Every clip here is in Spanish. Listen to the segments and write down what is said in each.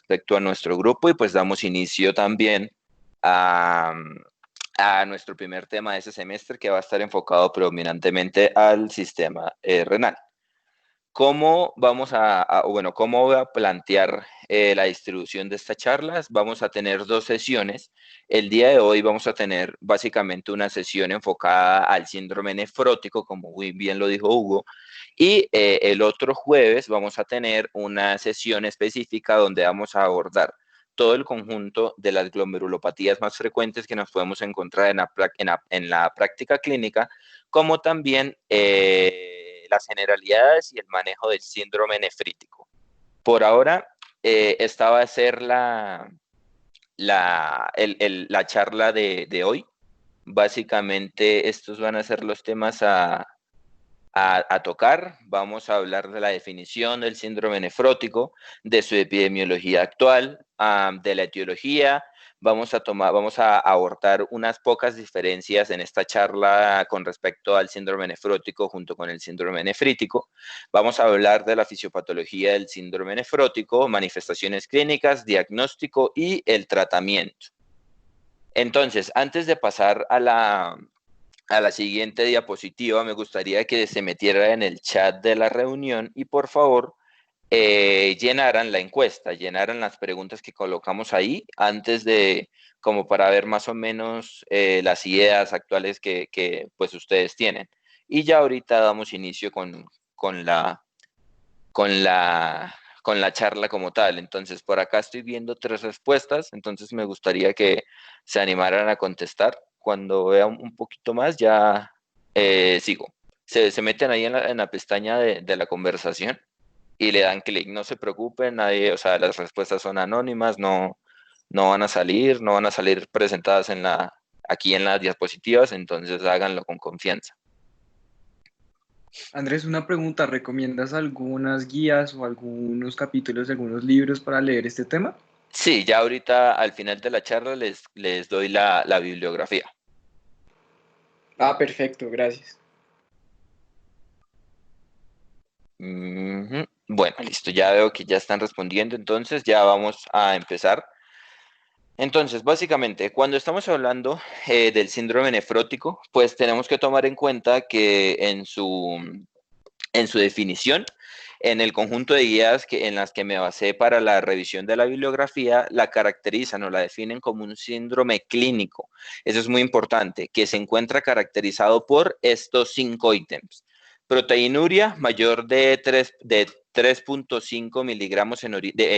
respecto a nuestro grupo y pues damos inicio también a, a nuestro primer tema de ese semestre que va a estar enfocado predominantemente al sistema renal. ¿Cómo voy a plantear la distribución de estas charlas? Vamos a tener dos sesiones. El día de hoy vamos a tener básicamente una sesión enfocada al síndrome nefrótico, como muy bien lo dijo Hugo, y el otro jueves vamos a tener una sesión específica donde vamos a abordar todo el conjunto de las glomerulopatías más frecuentes que nos podemos encontrar en la práctica clínica, como también las generalidades y el manejo del síndrome nefrítico. Por ahora, esta va a ser la charla de hoy. Básicamente, estos van a ser los temas a tocar. Vamos a hablar de la definición del síndrome nefrótico, de su epidemiología actual, de la etiología. Vamos a abordar unas pocas diferencias en esta charla con respecto al síndrome nefrótico junto con el síndrome nefrítico. Vamos a hablar de la fisiopatología del síndrome nefrótico, manifestaciones clínicas, diagnóstico y el tratamiento. Entonces, antes de pasar a la siguiente diapositiva, me gustaría que se metiera en el chat de la reunión y por favor llenaran la encuesta, llenaran las preguntas que colocamos ahí antes de, como para ver más o menos las ideas actuales que pues ustedes tienen. Y ya ahorita damos inicio con la, con la, con la charla como tal. Entonces, por acá estoy viendo 3 respuestas, entonces me gustaría que se animaran a contestar. Cuando vea un poquito más, ya sigo. Se meten ahí en la pestaña de la conversación y le dan clic. No se preocupen, nadie, o sea, las respuestas son anónimas, no no van a salir presentadas aquí en las diapositivas, entonces háganlo con confianza. Andrés, una pregunta, ¿recomiendas algunas guías o algunos capítulos de algunos libros para leer este tema? Sí, ya ahorita al final de la charla les doy la bibliografía. Ah, perfecto, gracias. Bueno, listo, ya veo que ya están respondiendo, entonces ya vamos a empezar. Entonces, básicamente, cuando estamos hablando del síndrome nefrótico, pues tenemos que tomar en cuenta que en su definición, en el conjunto de guías en las que me basé para la revisión de la bibliografía, la caracterizan o la definen como un síndrome clínico. Eso es muy importante, que se encuentra caracterizado por estos 5 ítems. Proteinuria mayor de 3.5 miligramos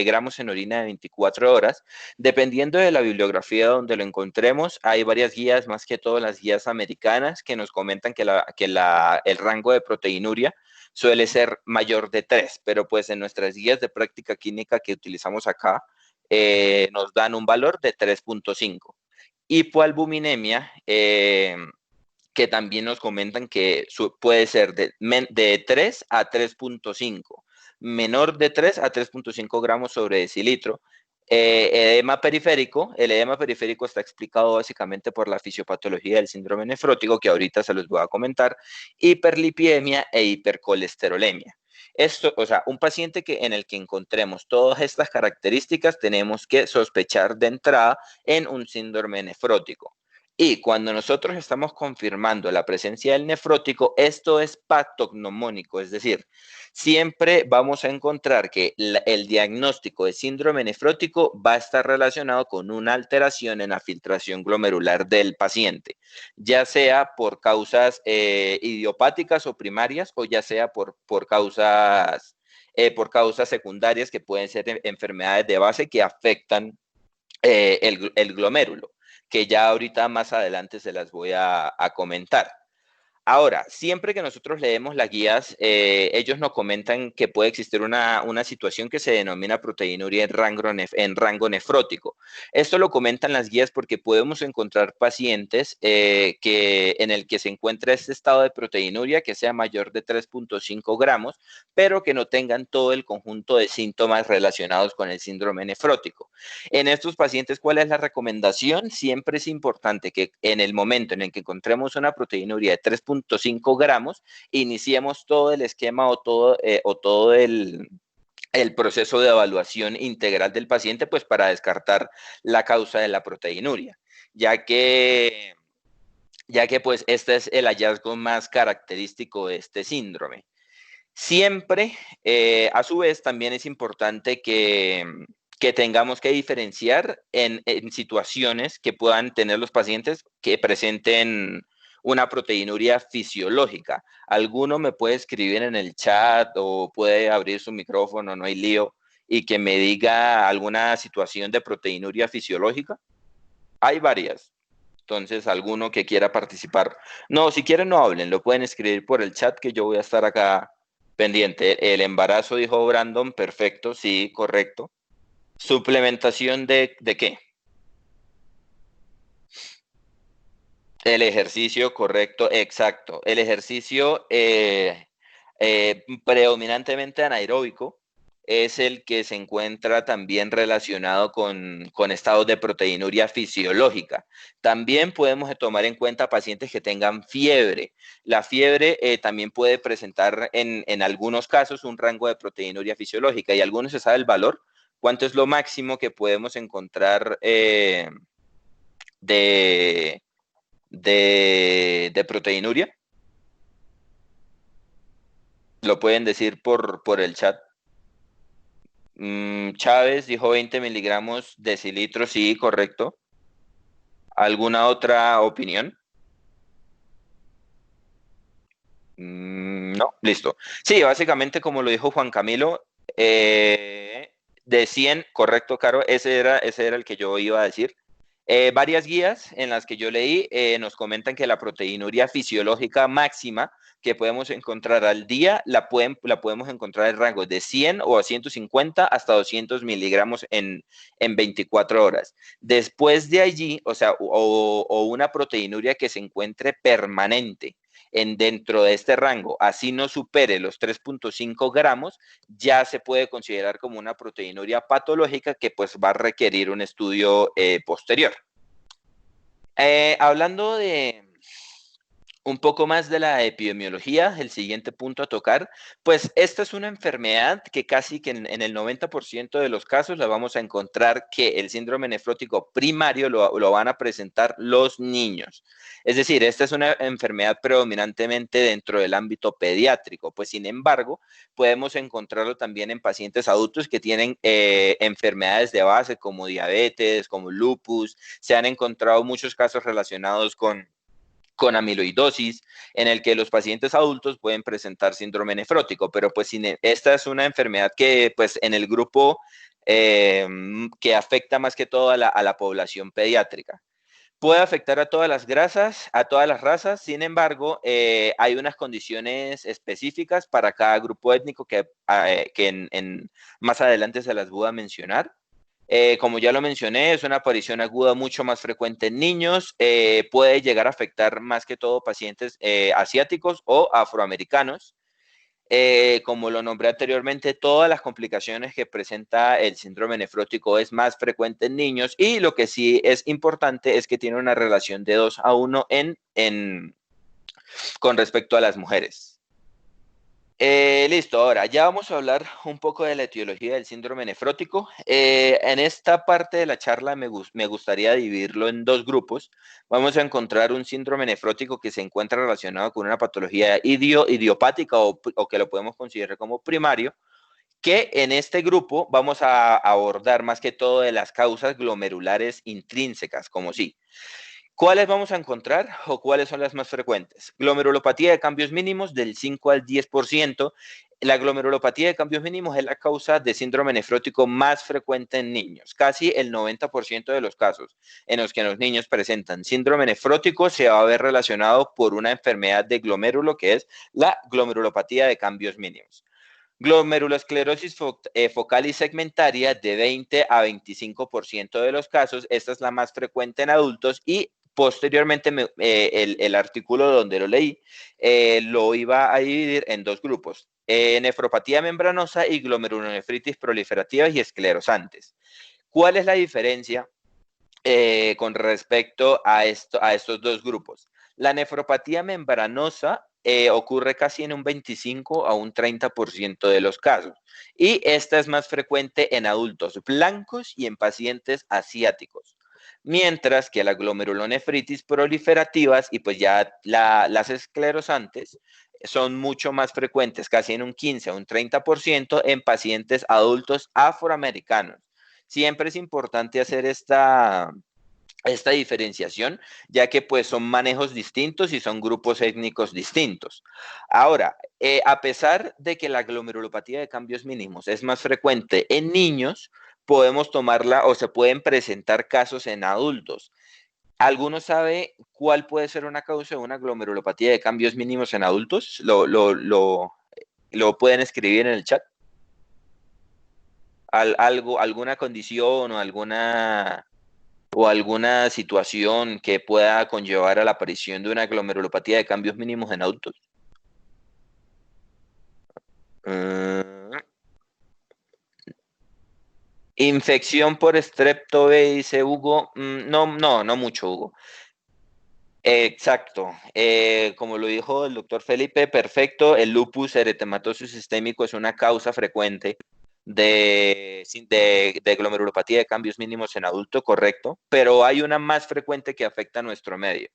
gramos en orina de 24 horas. Dependiendo de la bibliografía donde lo encontremos, hay varias guías, más que todo las guías americanas, que nos comentan que el rango de proteinuria suele ser mayor de 3, pero pues en nuestras guías de práctica clínica que utilizamos acá, nos dan un valor de 3.5. Hipoalbuminemia, que también nos comentan que puede ser de 3 a 3.5, menor de 3 a 3.5 gramos sobre decilitro. Edema periférico, el edema periférico está explicado básicamente por la fisiopatología del síndrome nefrótico, que ahorita se los voy a comentar, hiperlipidemia e hipercolesterolemia. Esto, o sea, un paciente en el que encontremos todas estas características, tenemos que sospechar de entrada en un síndrome nefrótico. Y cuando nosotros estamos confirmando la presencia del nefrótico, esto es patognomónico, es decir, siempre vamos a encontrar que el diagnóstico de síndrome nefrótico va a estar relacionado con una alteración en la filtración glomerular del paciente, ya sea por causas idiopáticas o primarias o ya sea por causas secundarias que pueden ser enfermedades de base que afectan el glomérulo, que ya ahorita más adelante se las voy a comentar. Ahora, siempre que nosotros leemos las guías, ellos nos comentan que puede existir una situación que se denomina proteinuria en rango nefrótico. Esto lo comentan las guías porque podemos encontrar pacientes en el que se encuentra este estado de proteinuria que sea mayor de 3.5 gramos, pero que no tengan todo el conjunto de síntomas relacionados con el síndrome nefrótico. En estos pacientes, ¿cuál es la recomendación? Siempre es importante que en el momento en el que encontremos una proteinuria de 3.5 gramos, iniciemos todo el esquema o todo el proceso de evaluación integral del paciente, pues para descartar la causa de la proteinuria, ya que pues este es el hallazgo más característico de este síndrome. Siempre, a su vez, también es importante que tengamos que diferenciar en situaciones que puedan tener los pacientes que presenten una proteinuria fisiológica. Alguno me puede escribir en el chat o puede abrir su micrófono, no hay lío, y que me diga alguna situación de proteinuria fisiológica. Hay varias. Entonces, alguno que quiera participar. No, si quieren no hablen, lo pueden escribir por el chat que yo voy a estar acá pendiente. El embarazo, dijo Brandon, perfecto, sí, correcto. ¿Suplementación de qué? El ejercicio, correcto, exacto. El ejercicio predominantemente anaeróbico es el que se encuentra también relacionado con estados de proteinuria fisiológica. También podemos tomar en cuenta pacientes que tengan fiebre. La fiebre también puede presentar en algunos casos un rango de proteinuria fisiológica y algunos se sabe el valor. ¿Cuánto es lo máximo que podemos encontrar de proteinuria? Lo pueden decir por el chat. Chávez dijo 20 miligramos decilitro, sí, correcto. ¿Alguna otra opinión? No, listo. Sí, básicamente como lo dijo Juan Camilo, de 100, correcto, Caro, ese era el que yo iba a decir. Varias guías en las que yo leí nos comentan que la proteinuria fisiológica máxima que podemos encontrar al día la podemos encontrar en rangos de 100 o a 150 hasta 200 miligramos en 24 horas. Después de allí, o sea, o una proteinuria que se encuentre permanente dentro de este rango, así no supere los 3.5 gramos, ya se puede considerar como una proteinuria patológica que pues va a requerir un estudio posterior. Hablando de un poco más de la epidemiología, el siguiente punto a tocar, pues esta es una enfermedad que casi que en el 90% de los casos la vamos a encontrar que el síndrome nefrótico primario lo van a presentar los niños. Es decir, esta es una enfermedad predominantemente dentro del ámbito pediátrico, pues sin embargo, podemos encontrarlo también en pacientes adultos que tienen enfermedades de base como diabetes, como lupus. Se han encontrado muchos casos relacionados con amiloidosis, en el que los pacientes adultos pueden presentar síndrome nefrótico, pero pues esta es una enfermedad que pues en el grupo que afecta más que todo a la población pediátrica. Puede afectar a todas las grasas, a todas las razas, sin embargo, hay unas condiciones específicas para cada grupo étnico que más adelante se las voy a mencionar. Como ya lo mencioné, es una aparición aguda mucho más frecuente en niños, puede llegar a afectar más que todo pacientes asiáticos o afroamericanos. Como lo nombré anteriormente, todas las complicaciones que presenta el síndrome nefrótico es más frecuente en niños y lo que sí es importante es que tiene una relación de 2:1 con respecto a las mujeres. Listo, ahora ya vamos a hablar un poco de la etiología del síndrome nefrótico. En esta parte de la charla me gustaría dividirlo en dos grupos. Vamos a encontrar un síndrome nefrótico que se encuentra relacionado con una patología idiopática o que lo podemos considerar como primario, que en este grupo vamos a abordar más que todo de las causas glomerulares intrínsecas, como sí. ¿Cuáles vamos a encontrar o cuáles son las más frecuentes? Glomerulopatía de cambios mínimos del 5 al 10%. La glomerulopatía de cambios mínimos es la causa de síndrome nefrótico más frecuente en niños. Casi el 90% de los casos en los que los niños presentan síndrome nefrótico se va a ver relacionado por una enfermedad de glomérulo que es la glomerulopatía de cambios mínimos. Glomerulosclerosis focal y segmentaria de 20 a 25% de los casos. Esta es la más frecuente en adultos y posteriormente el artículo donde lo leí lo iba a dividir en dos grupos, nefropatía membranosa y glomerulonefritis proliferativas y esclerosantes. ¿Cuál es la diferencia con respecto a estos dos grupos? La nefropatía membranosa ocurre casi en un 25 a un 30% de los casos. Y esta es más frecuente en adultos blancos y en pacientes asiáticos. Mientras que la glomerulonefritis proliferativas y pues ya las esclerosantes son mucho más frecuentes, casi en un 15 a un 30% en pacientes adultos afroamericanos. Siempre es importante hacer esta diferenciación, ya que pues son manejos distintos y son grupos étnicos distintos. Ahora, a pesar de que la glomerulopatía de cambios mínimos es más frecuente en niños, podemos tomarla o se pueden presentar casos en adultos. ¿Alguno sabe cuál puede ser una causa de una glomerulopatía de cambios mínimos en adultos? ¿Lo pueden escribir en el chat? ¿Alguna condición o alguna situación que pueda conllevar a la aparición de una glomerulopatía de cambios mínimos en adultos? Infección por Strepto B, dice Hugo. No mucho, Hugo. Exacto. Como lo dijo el doctor Felipe, perfecto. El lupus eritematoso sistémico es una causa frecuente de glomerulopatía de cambios mínimos en adulto, correcto, pero hay una más frecuente que afecta a nuestro medio.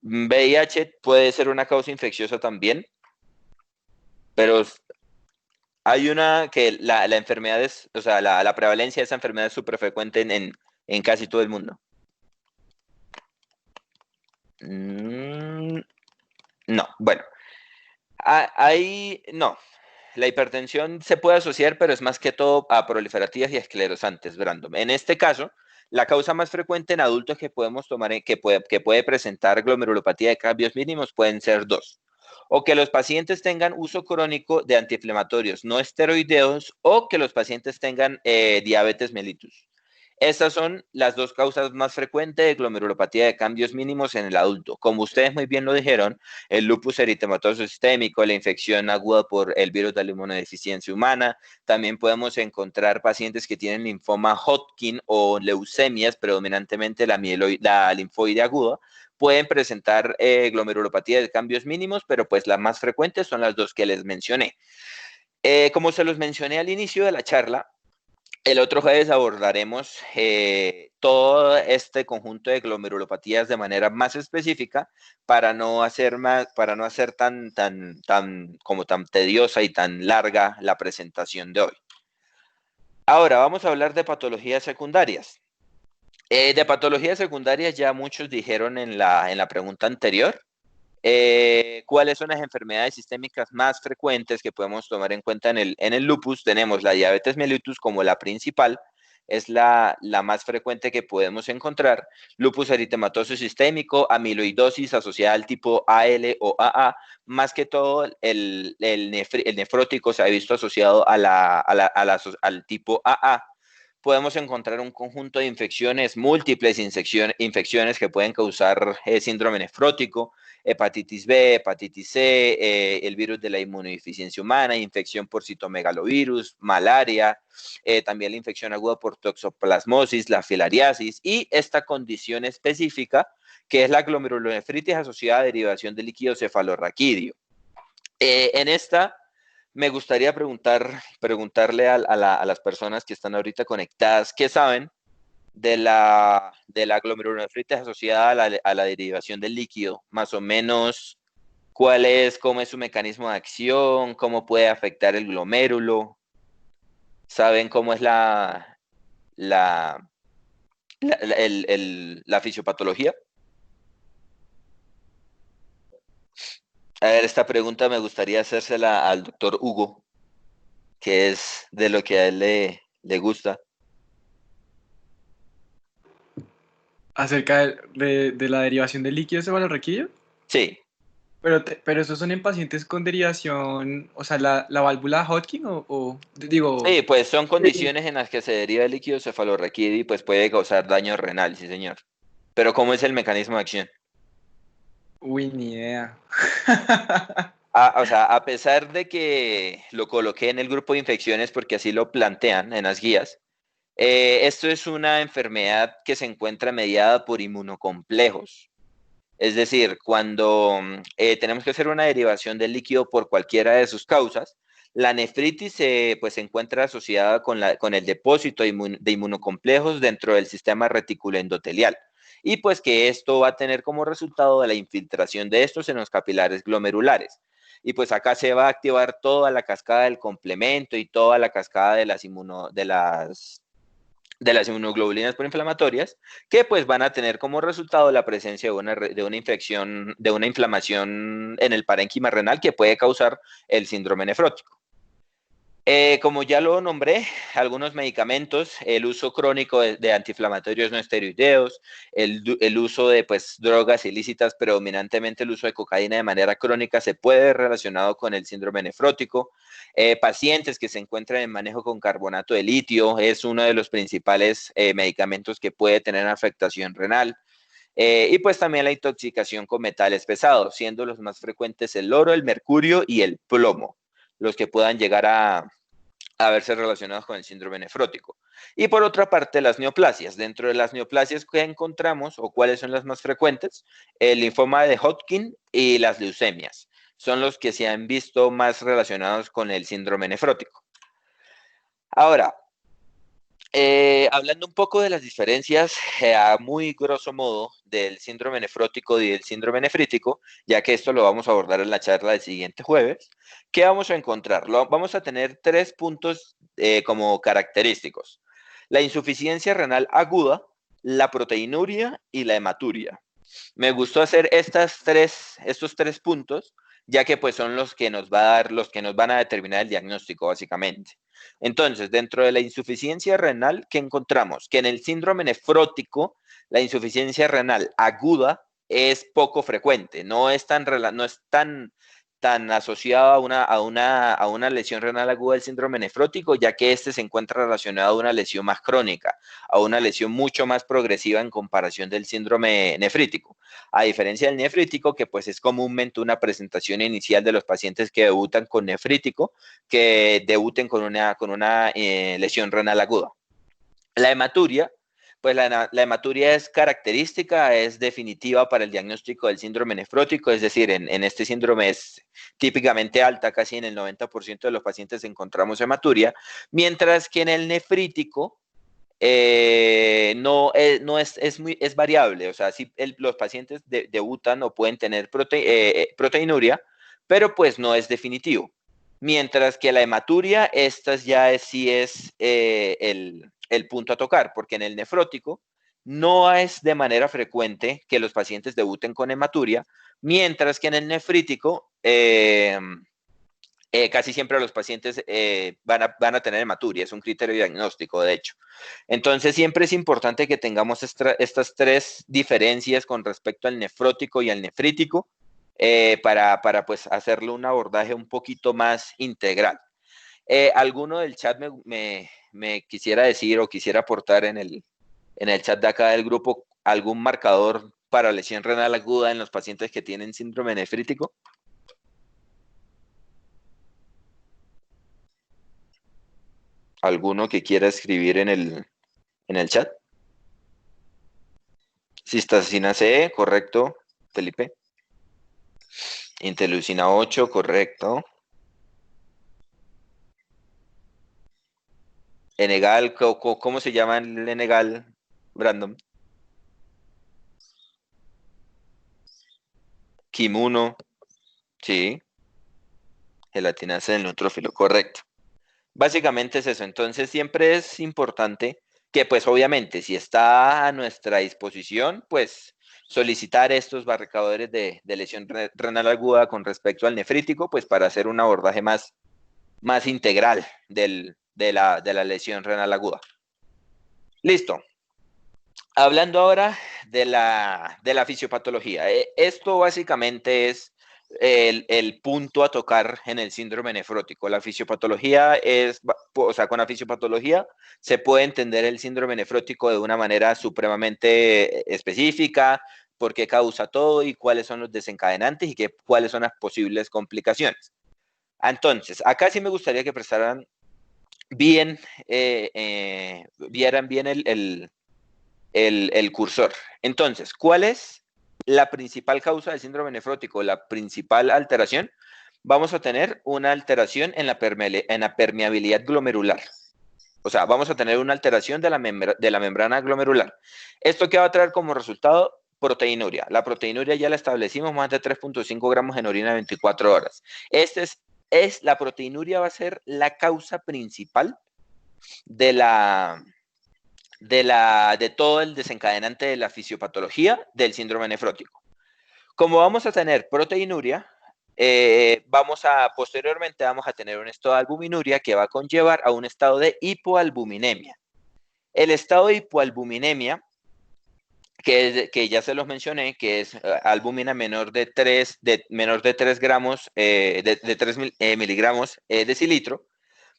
VIH puede ser una causa infecciosa también, pero hay una que la enfermedad es, o sea, la prevalencia de esa enfermedad es súper frecuente en casi todo el mundo. No, bueno. Ahí no. La hipertensión se puede asociar, pero es más que todo a proliferativas y esclerosantes, Brandon. En este caso, la causa más frecuente en adultos que podemos tomar, que puede presentar glomerulopatía de cambios mínimos, pueden ser dos. O que los pacientes tengan uso crónico de antiinflamatorios no esteroideos o que los pacientes tengan diabetes mellitus. Estas son las dos causas más frecuentes de glomerulopatía de cambios mínimos en el adulto. Como ustedes muy bien lo dijeron, el lupus eritematoso sistémico, la infección aguda por el virus de la inmunodeficiencia humana. También podemos encontrar pacientes que tienen linfoma Hodgkin o leucemias, predominantemente la linfoide aguda. Pueden presentar glomerulopatía de cambios mínimos, pero pues las más frecuentes son las dos que les mencioné. Como se los mencioné al inicio de la charla, el otro jueves abordaremos todo este conjunto de glomerulopatías de manera más específica para no hacer tan tediosa y tan larga la presentación de hoy. Ahora vamos a hablar de patologías secundarias. De patologías secundarias ya muchos dijeron en la pregunta anterior. ¿Cuáles son las enfermedades sistémicas más frecuentes que podemos tomar en cuenta en el lupus? Tenemos la diabetes mellitus como la principal, es la más frecuente que podemos encontrar. Lupus eritematoso sistémico, amiloidosis asociada al tipo AL o AA, más que todo el nefrótico se ha visto asociado al tipo AA. Podemos encontrar un conjunto de infecciones, múltiples infecciones que pueden causar síndrome nefrótico, hepatitis B, hepatitis C, el virus de la inmunodeficiencia humana, infección por citomegalovirus, malaria, también la infección aguda por toxoplasmosis, la filariasis y esta condición específica que es la glomerulonefritis asociada a derivación de líquido cefalorraquídeo. En esta me gustaría preguntarle a las personas que están ahorita conectadas, ¿qué saben de la glomerulonefritis asociada a la derivación del líquido? Más o menos, cómo es su mecanismo de acción, cómo puede afectar el glomérulo. ¿Saben cómo es la fisiopatología? A ver, esta pregunta me gustaría hacérsela al doctor Hugo, que es de lo que a él le gusta. ¿Acerca de la derivación del líquido cefalorraquídeo? Sí. Pero esos son en pacientes con derivación, o sea, la válvula Hodgkin digo... Sí, pues son condiciones en las que se deriva el líquido cefalorraquídeo y pues puede causar daño renal, sí señor. Pero ¿cómo es el mecanismo de acción? Uy, ni idea. O sea, a pesar de que lo coloqué en el grupo de infecciones porque así lo plantean en las guías, esto es una enfermedad que se encuentra mediada por inmunocomplejos. Es decir, cuando tenemos que hacer una derivación del líquido por cualquiera de sus causas, la nefritis pues, se encuentra asociada con el depósito de inmunocomplejos dentro del sistema reticuloendotelial. Y pues que esto va a tener como resultado de la infiltración de estos en los capilares glomerulares. Y pues acá se va a activar toda la cascada del complemento y toda la cascada de las inmunoglobulinas proinflamatorias, que pues van a tener como resultado la presencia de una infección, de una inflamación en el parénquima renal que puede causar el síndrome nefrótico. Como ya lo nombré, algunos medicamentos, el uso crónico de antiinflamatorios no esteroideos, el uso de pues, drogas ilícitas, predominantemente el uso de cocaína de manera crónica, se puede ver relacionado con el síndrome nefrótico. Pacientes que se encuentran en manejo con carbonato de litio es uno de los principales medicamentos que puede tener afectación renal. Y pues también la intoxicación con metales pesados, siendo los más frecuentes el oro, el mercurio y el plomo, los que puedan llegar a verse relacionados con el síndrome nefrótico. Y por otra parte, las neoplasias. Dentro de las neoplasias que encontramos, o cuáles son las más frecuentes, el linfoma de Hodgkin y las leucemias son los que se han visto más relacionados con el síndrome nefrótico. Ahora, hablando un poco de las diferencias a muy grosso modo del síndrome nefrótico y del síndrome nefrítico, ya que esto lo vamos a abordar en la charla del siguiente jueves, ¿qué vamos a encontrar? Vamos a tener 3 puntos como característicos. La insuficiencia renal aguda, la proteinuria y la hematuria. Me gustó hacer estos 3 puntos, ya que pues son los que nos van a determinar el diagnóstico básicamente. Entonces, dentro de la insuficiencia renal, ¿qué encontramos? Que en el síndrome nefrótico, la insuficiencia renal aguda es poco frecuente, no es tan asociada a una lesión renal aguda del síndrome nefrótico, ya que este se encuentra relacionado a una lesión más crónica, a una lesión mucho más progresiva en comparación del síndrome nefrítico. A diferencia del nefrítico, que pues es comúnmente una presentación inicial de los pacientes que debutan con nefrítico, que debuten con una lesión renal aguda. La hematuria, pues la hematuria es característica, es definitiva para el diagnóstico del síndrome nefrótico, es decir, en este síndrome es típicamente alta, casi en el 90% de los pacientes encontramos hematuria, mientras que en el nefrítico no es variable, o sea, sí, los pacientes debutan o pueden tener proteinuria, pero pues no es definitivo. Mientras que la hematuria, esta ya sí es el punto a tocar, porque en el nefrótico no es de manera frecuente que los pacientes debuten con hematuria, mientras que en el nefrítico casi siempre los pacientes van a tener hematuria, es un criterio diagnóstico, de hecho. Entonces, siempre es importante que tengamos estas 3 diferencias con respecto al nefrótico y al nefrítico para pues, hacerle un abordaje un poquito más integral. ¿Alguno del chat me quisiera decir o quisiera aportar en el chat de acá del grupo algún marcador para lesión renal aguda en los pacientes que tienen síndrome nefrítico? ¿Alguno que quiera escribir en el chat? Cistacina C, correcto, Felipe. Interleucina 8, correcto. Enegal, ¿cómo se llama el Enegal, Brandon? Kimuno, sí. Gelatina C del neutrófilo, correcto. Básicamente es eso. Entonces siempre es importante que pues obviamente si está a nuestra disposición, pues solicitar estos marcadores de lesión renal aguda con respecto al nefrítico, pues para hacer un abordaje más integral de la lesión renal aguda. Listo. Hablando ahora de la fisiopatología. Esto básicamente es el punto a tocar en el síndrome nefrótico. La fisiopatología o sea, con la fisiopatología se puede entender el síndrome nefrótico de una manera supremamente específica, por qué causa todo y cuáles son los desencadenantes y cuáles son las posibles complicaciones. Entonces, acá sí me gustaría que prestaran bien, vieran bien el cursor. Entonces, ¿cuál es la principal causa del síndrome nefrótico, la principal alteración, vamos a tener una alteración en la permeabilidad glomerular. O sea, vamos a tener una alteración de la membrana glomerular. ¿Esto qué va a traer como resultado? Proteinuria. La proteinuria ya la establecimos, más de 3.5 gramos en orina en 24 horas. La proteinuria va a ser la causa principal de todo el desencadenante de la fisiopatología del síndrome nefrótico. Como vamos a tener proteinuria, posteriormente vamos a tener un estado de albuminuria que va a conllevar a un estado de hipoalbuminemia. El estado de hipoalbuminemia, que ya se los mencioné, que es albúmina menor de 3 gramos, de 3 miligramos decilitro,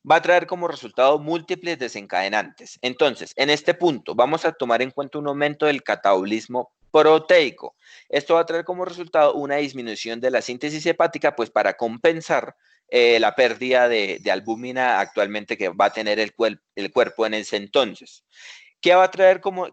va a traer como resultado múltiples desencadenantes. Entonces, en este punto, vamos a tomar en cuenta un aumento del catabolismo proteico. Esto va a traer como resultado una disminución de la síntesis hepática, pues para compensar la pérdida de albúmina actualmente que va a tener el cuerpo en ese entonces. ¿Qué va a traer como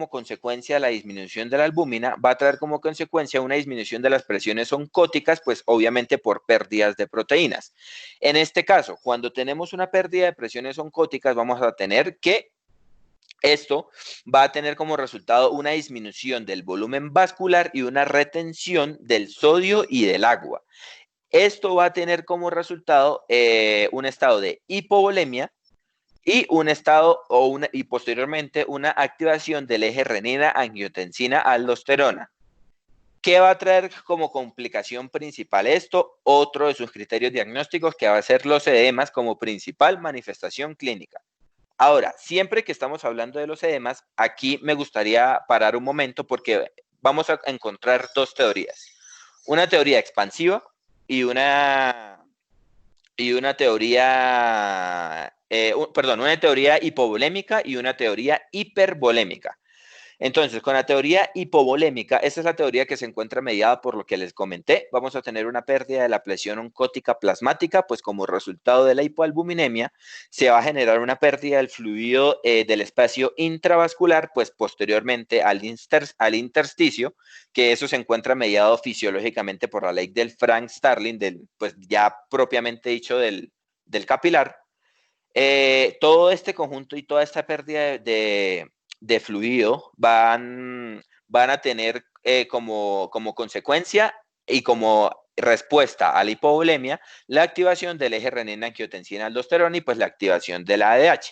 consecuencia la disminución de la albúmina? Va a traer como consecuencia una disminución de las presiones oncóticas, pues obviamente por pérdidas de proteínas. En este caso, cuando tenemos una pérdida de presiones oncóticas, vamos a tener que esto va a tener como resultado una disminución del volumen vascular y una retención del sodio y del agua. Esto va a tener como resultado un estado de hipovolemia, y y posteriormente una activación del eje renina-angiotensina-aldosterona. ¿Qué va a traer como complicación principal esto? Otro de sus criterios diagnósticos, que va a ser los edemas como principal manifestación clínica. Ahora, siempre que estamos hablando de los edemas, aquí me gustaría parar un momento porque vamos a encontrar dos teorías. Una teoría expansiva y una teoría, una teoría hipovolémica y una teoría hipervolémica. Entonces, con la teoría hipovolémica, esta es la teoría que se encuentra mediada por lo que les comenté. Vamos a tener una pérdida de la presión oncótica plasmática, pues como resultado de la hipoalbuminemia, se va a generar una pérdida del fluido del espacio intravascular, pues posteriormente al intersticio, que eso se encuentra mediado fisiológicamente por la ley del Frank-Starling, pues ya propiamente dicho del capilar. Todo este conjunto y toda esta pérdida de fluido van a tener como consecuencia y como respuesta a la hipovolemia la activación del eje renina-angiotensina-aldosterona y pues la activación de la ADH,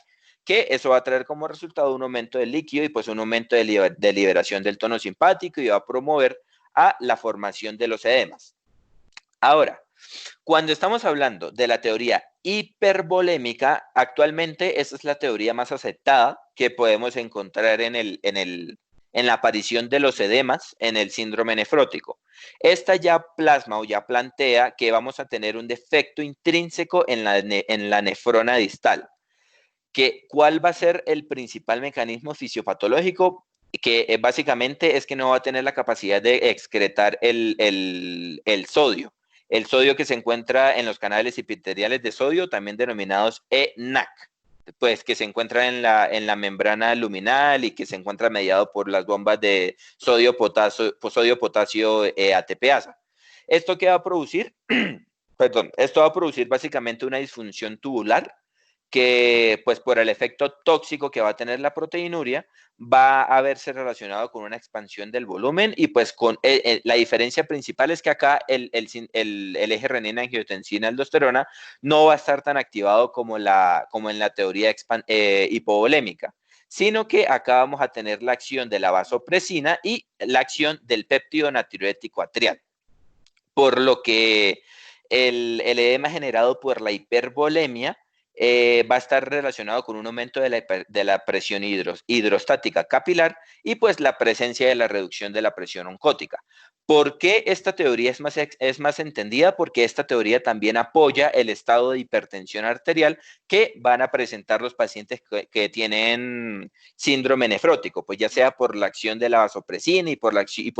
que eso va a traer como resultado un aumento del líquido y pues un aumento de liberación del tono simpático y va a promover a la formación de los edemas. Ahora, cuando estamos hablando de la teoría hipervolémica, actualmente esa es la teoría más aceptada que podemos encontrar en la aparición de los edemas en el síndrome nefrótico. Esta ya plasma o ya plantea que vamos a tener un defecto intrínseco en la nefrona distal. ¿Cuál va a ser el principal mecanismo fisiopatológico? Que básicamente es que no va a tener la capacidad de excretar el sodio. El sodio que se encuentra en los canales epiteliales de sodio, también denominados ENaC, pues que se encuentra en la membrana luminal y que se encuentra mediado por las bombas de sodio-potasio ATPasa. ¿Esto qué va a producir? Perdón, esto va a producir básicamente una disfunción tubular que pues por el efecto tóxico que va a tener la proteinuria va a verse relacionado con una expansión del volumen y pues con la diferencia principal es que acá el eje renina-angiotensina-aldosterona no va a estar tan activado como en la teoría hipovolémica, sino que acá vamos a tener la acción de la vasopresina y la acción del péptido natriurético atrial, por lo que el edema generado por la hipervolemia va a estar relacionado con un aumento de la presión hidrostática capilar y pues la presencia de la reducción de la presión oncótica. ¿Por qué esta teoría es más entendida? Porque esta teoría también apoya el estado de hipertensión arterial que van a presentar los pacientes que tienen síndrome nefrótico, pues ya sea por la acción de la vasopresina y por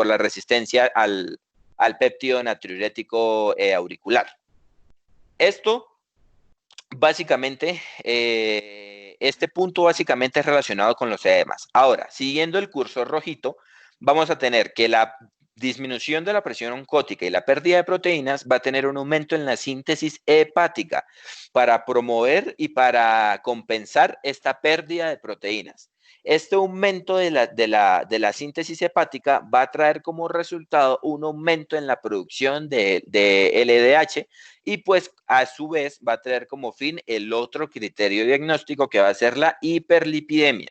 la resistencia al péptido natriurético auricular. Esto básicamente, este punto básicamente es relacionado con los edemas. Ahora, siguiendo el cursor rojito, vamos a tener que disminución de la presión oncótica y la pérdida de proteínas, va a tener un aumento en la síntesis hepática para promover y para compensar esta pérdida de proteínas. Este aumento de la síntesis hepática va a traer como resultado un aumento en la producción de LDH y pues a su vez va a traer como fin el otro criterio diagnóstico que va a ser la hiperlipidemia.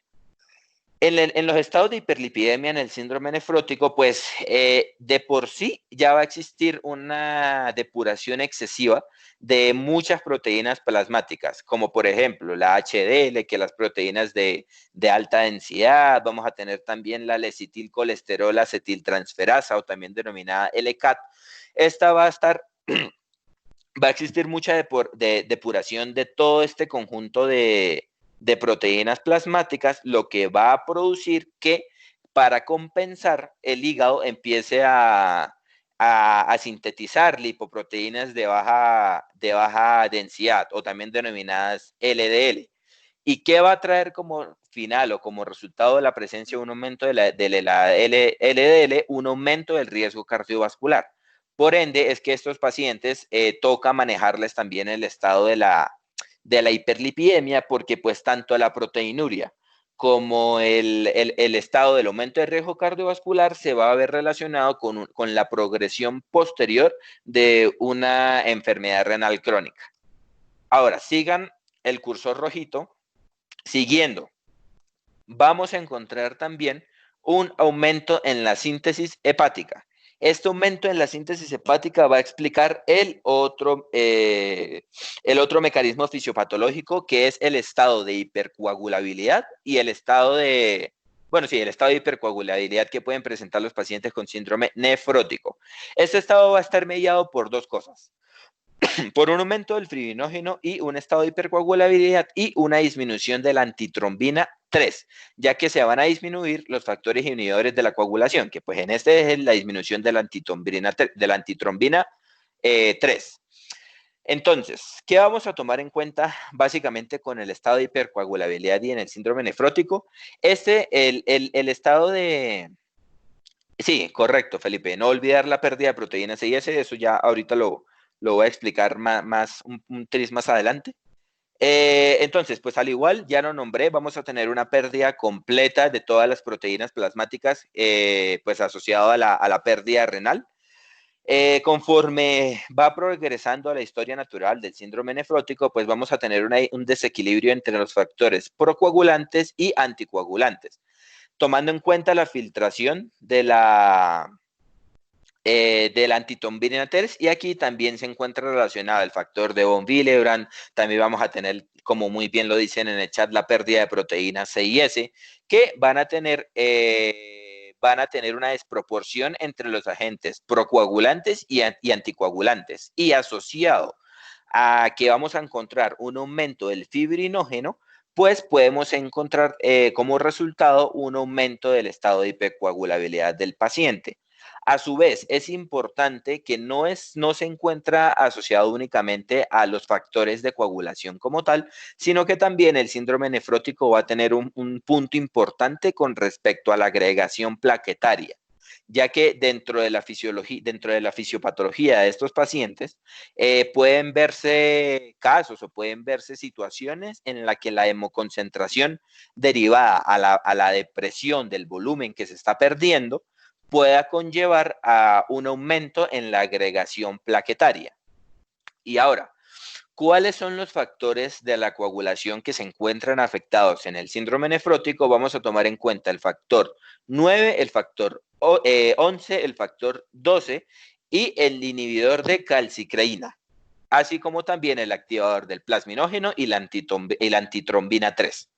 En los estados de hiperlipidemia en el síndrome nefrótico, pues de por sí ya va a existir una depuración excesiva de muchas proteínas plasmáticas, como por ejemplo la HDL, que las proteínas de alta densidad, vamos a tener también la lecitilcolesterol acetiltransferasa o también denominada LCAT. Esta va a estar, va a existir mucha depuración de todo este conjunto de proteínas plasmáticas, lo que va a producir que para compensar el hígado empiece a sintetizar lipoproteínas de baja densidad o también denominadas LDL. ¿Y qué va a traer como final o como resultado de la presencia de un aumento de la LDL? Un aumento del riesgo cardiovascular. Por ende, es que estos pacientes toca manejarles también el estado de la hiperlipidemia, porque pues tanto la proteinuria como el estado del aumento de riesgo cardiovascular se va a ver relacionado con la progresión posterior de una enfermedad renal crónica. Ahora, sigan el cursor rojito. Siguiendo, vamos a encontrar también un aumento en la síntesis hepática. Este aumento en la síntesis hepática va a explicar el otro mecanismo fisiopatológico, que es el estado de hipercoagulabilidad y el estado de, bueno, sí, el estado de hipercoagulabilidad que pueden presentar los pacientes con síndrome nefrótico. Este estado va a estar mediado por dos cosas: por un aumento del fibrinógeno y un estado de hipercoagulabilidad y una disminución de la antitrombina 3, ya que se van a disminuir los factores inhibidores de la coagulación, que pues en este es la disminución de la antitrombina 3. Entonces, ¿qué vamos a tomar en cuenta básicamente con el estado de hipercoagulabilidad y en el síndrome nefrótico? El estado de... Sí, correcto, Felipe. No olvidar la pérdida de proteínas y eso ya ahorita lo voy a explicar un tris más adelante. Entonces, pues al igual, ya lo nombré, vamos a tener una pérdida completa de todas las proteínas plasmáticas, pues asociado a la pérdida renal. Conforme va progresando a la historia natural del síndrome nefrótico, pues vamos a tener un desequilibrio entre los factores procoagulantes y anticoagulantes, tomando en cuenta la filtración de la antitrombina 3, y aquí también se encuentra relacionado el factor de von Willebrand. También vamos a tener, como muy bien lo dicen en el chat, la pérdida de proteínas C y S, que van a tener una desproporción entre los agentes procoagulantes y anticoagulantes, y asociado a que vamos a encontrar un aumento del fibrinógeno, pues podemos encontrar como resultado un aumento del estado de hipercoagulabilidad del paciente. A su vez, es importante que no se encuentra asociado únicamente a los factores de coagulación como tal, sino que también el síndrome nefrótico va a tener un punto importante con respecto a la agregación plaquetaria, ya que dentro de la fisiopatología de estos pacientes pueden verse casos o pueden verse situaciones en la que la hemoconcentración derivada a la depresión del volumen que se está perdiendo pueda conllevar a un aumento en la agregación plaquetaria. Y ahora, ¿cuáles son los factores de la coagulación que se encuentran afectados en el síndrome nefrótico? Vamos a tomar en cuenta el factor 9, el factor 11, el factor 12 y el inhibidor de calcicreína, así como también el activador del plasminógeno y la antitrombina 3,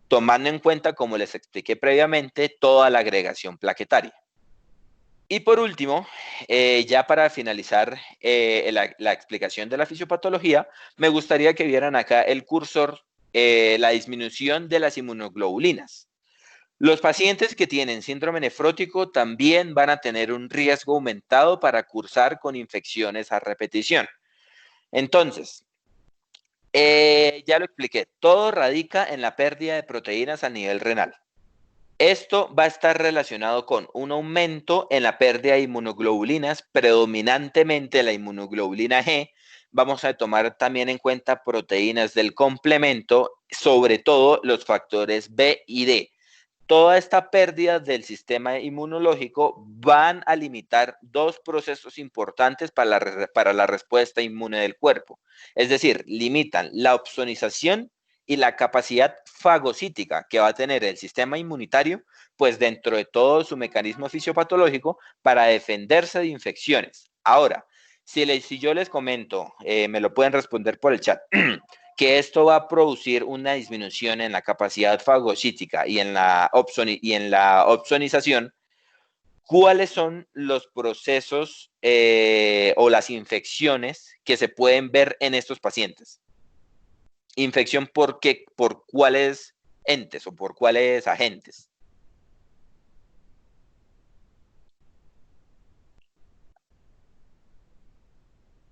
tomando en cuenta, como les expliqué previamente, toda la agregación plaquetaria. Y por último, ya para finalizar la explicación de la fisiopatología, me gustaría que vieran acá el cursor, la disminución de las inmunoglobulinas. Los pacientes que tienen síndrome nefrótico también van a tener un riesgo aumentado para cursar con infecciones a repetición. Entonces, ya lo expliqué, todo radica en la pérdida de proteínas a nivel renal. Esto va a estar relacionado con un aumento en la pérdida de inmunoglobulinas, predominantemente la inmunoglobulina G. Vamos a tomar también en cuenta proteínas del complemento, sobre todo los factores B y D. Toda esta pérdida del sistema inmunológico van a limitar dos procesos importantes para la respuesta inmune del cuerpo. Es decir, limitan la opsonización y la capacidad fagocítica que va a tener el sistema inmunitario, pues dentro de todo su mecanismo fisiopatológico para defenderse de infecciones. Ahora, si yo les comento, me lo pueden responder por el chat, que esto va a producir una disminución en la capacidad fagocítica y en la opsonización, ¿cuáles son los procesos o las infecciones que se pueden ver en estos pacientes? ¿Infección por qué? ¿Por cuáles entes o por cuáles agentes?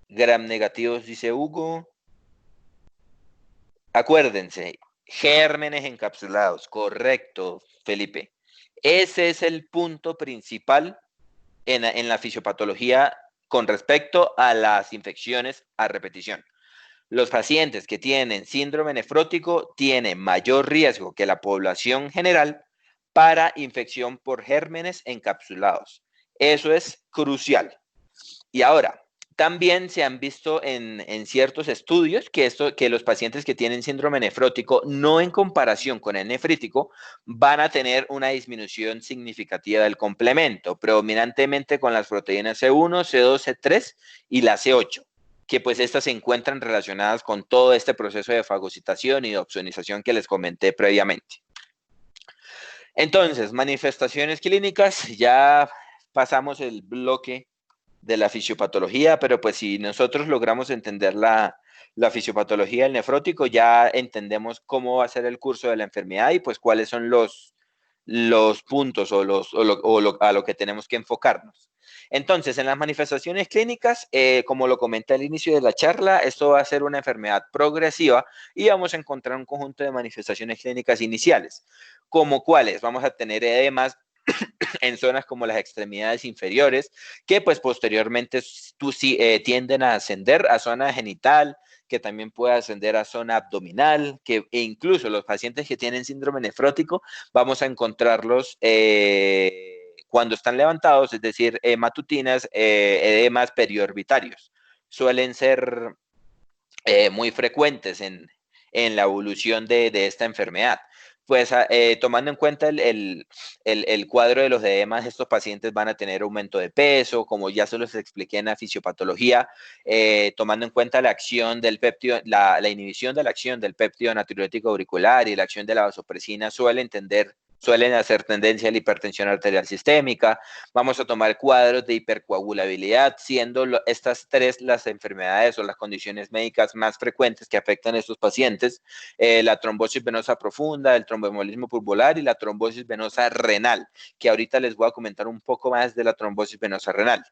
Gram negativos, dice Hugo. Acuérdense, gérmenes encapsulados, correcto, Felipe. Ese es el punto principal en la fisiopatología con respecto a las infecciones a repetición. Los pacientes que tienen síndrome nefrótico tienen mayor riesgo que la población general para infección por gérmenes encapsulados. Eso es crucial. Y ahora, también se han visto en ciertos estudios que los pacientes que tienen síndrome nefrótico, no en comparación con el nefrítico, van a tener una disminución significativa del complemento, predominantemente con las proteínas C1, C2, C3 y la C8, que pues estas se encuentran relacionadas con todo este proceso de fagocitación y de opsonización que les comenté previamente. Entonces, manifestaciones clínicas, ya pasamos el bloque de la fisiopatología, pero pues si nosotros logramos entender la fisiopatología del nefrótico, ya entendemos cómo va a ser el curso de la enfermedad y pues cuáles son los puntos a lo que tenemos que enfocarnos. Entonces, en las manifestaciones clínicas, como lo comenté al inicio de la charla, esto va a ser una enfermedad progresiva y vamos a encontrar un conjunto de manifestaciones clínicas iniciales, como cuáles vamos a tener edemas en zonas como las extremidades inferiores, que pues posteriormente tienden a ascender a zona genital, que también puede ascender a zona abdominal, e incluso los pacientes que tienen síndrome nefrótico, vamos a encontrarlos cuando están levantados, es decir, matutinas, edemas periorbitarios. Suelen ser muy frecuentes en la evolución de esta enfermedad. Pues tomando en cuenta el cuadro de los edemas, estos pacientes van a tener aumento de peso, como ya se los expliqué en la fisiopatología, tomando en cuenta la acción del péptido, la inhibición de la acción del péptido natriurético auricular y la acción de la vasopresina suelen hacer tendencia a la hipertensión arterial sistémica. Vamos a tomar cuadros de hipercoagulabilidad, siendo estas tres las enfermedades o las condiciones médicas más frecuentes que afectan a estos pacientes: la trombosis venosa profunda, el tromboembolismo pulmonar y la trombosis venosa renal, que ahorita les voy a comentar un poco más de la trombosis venosa renal.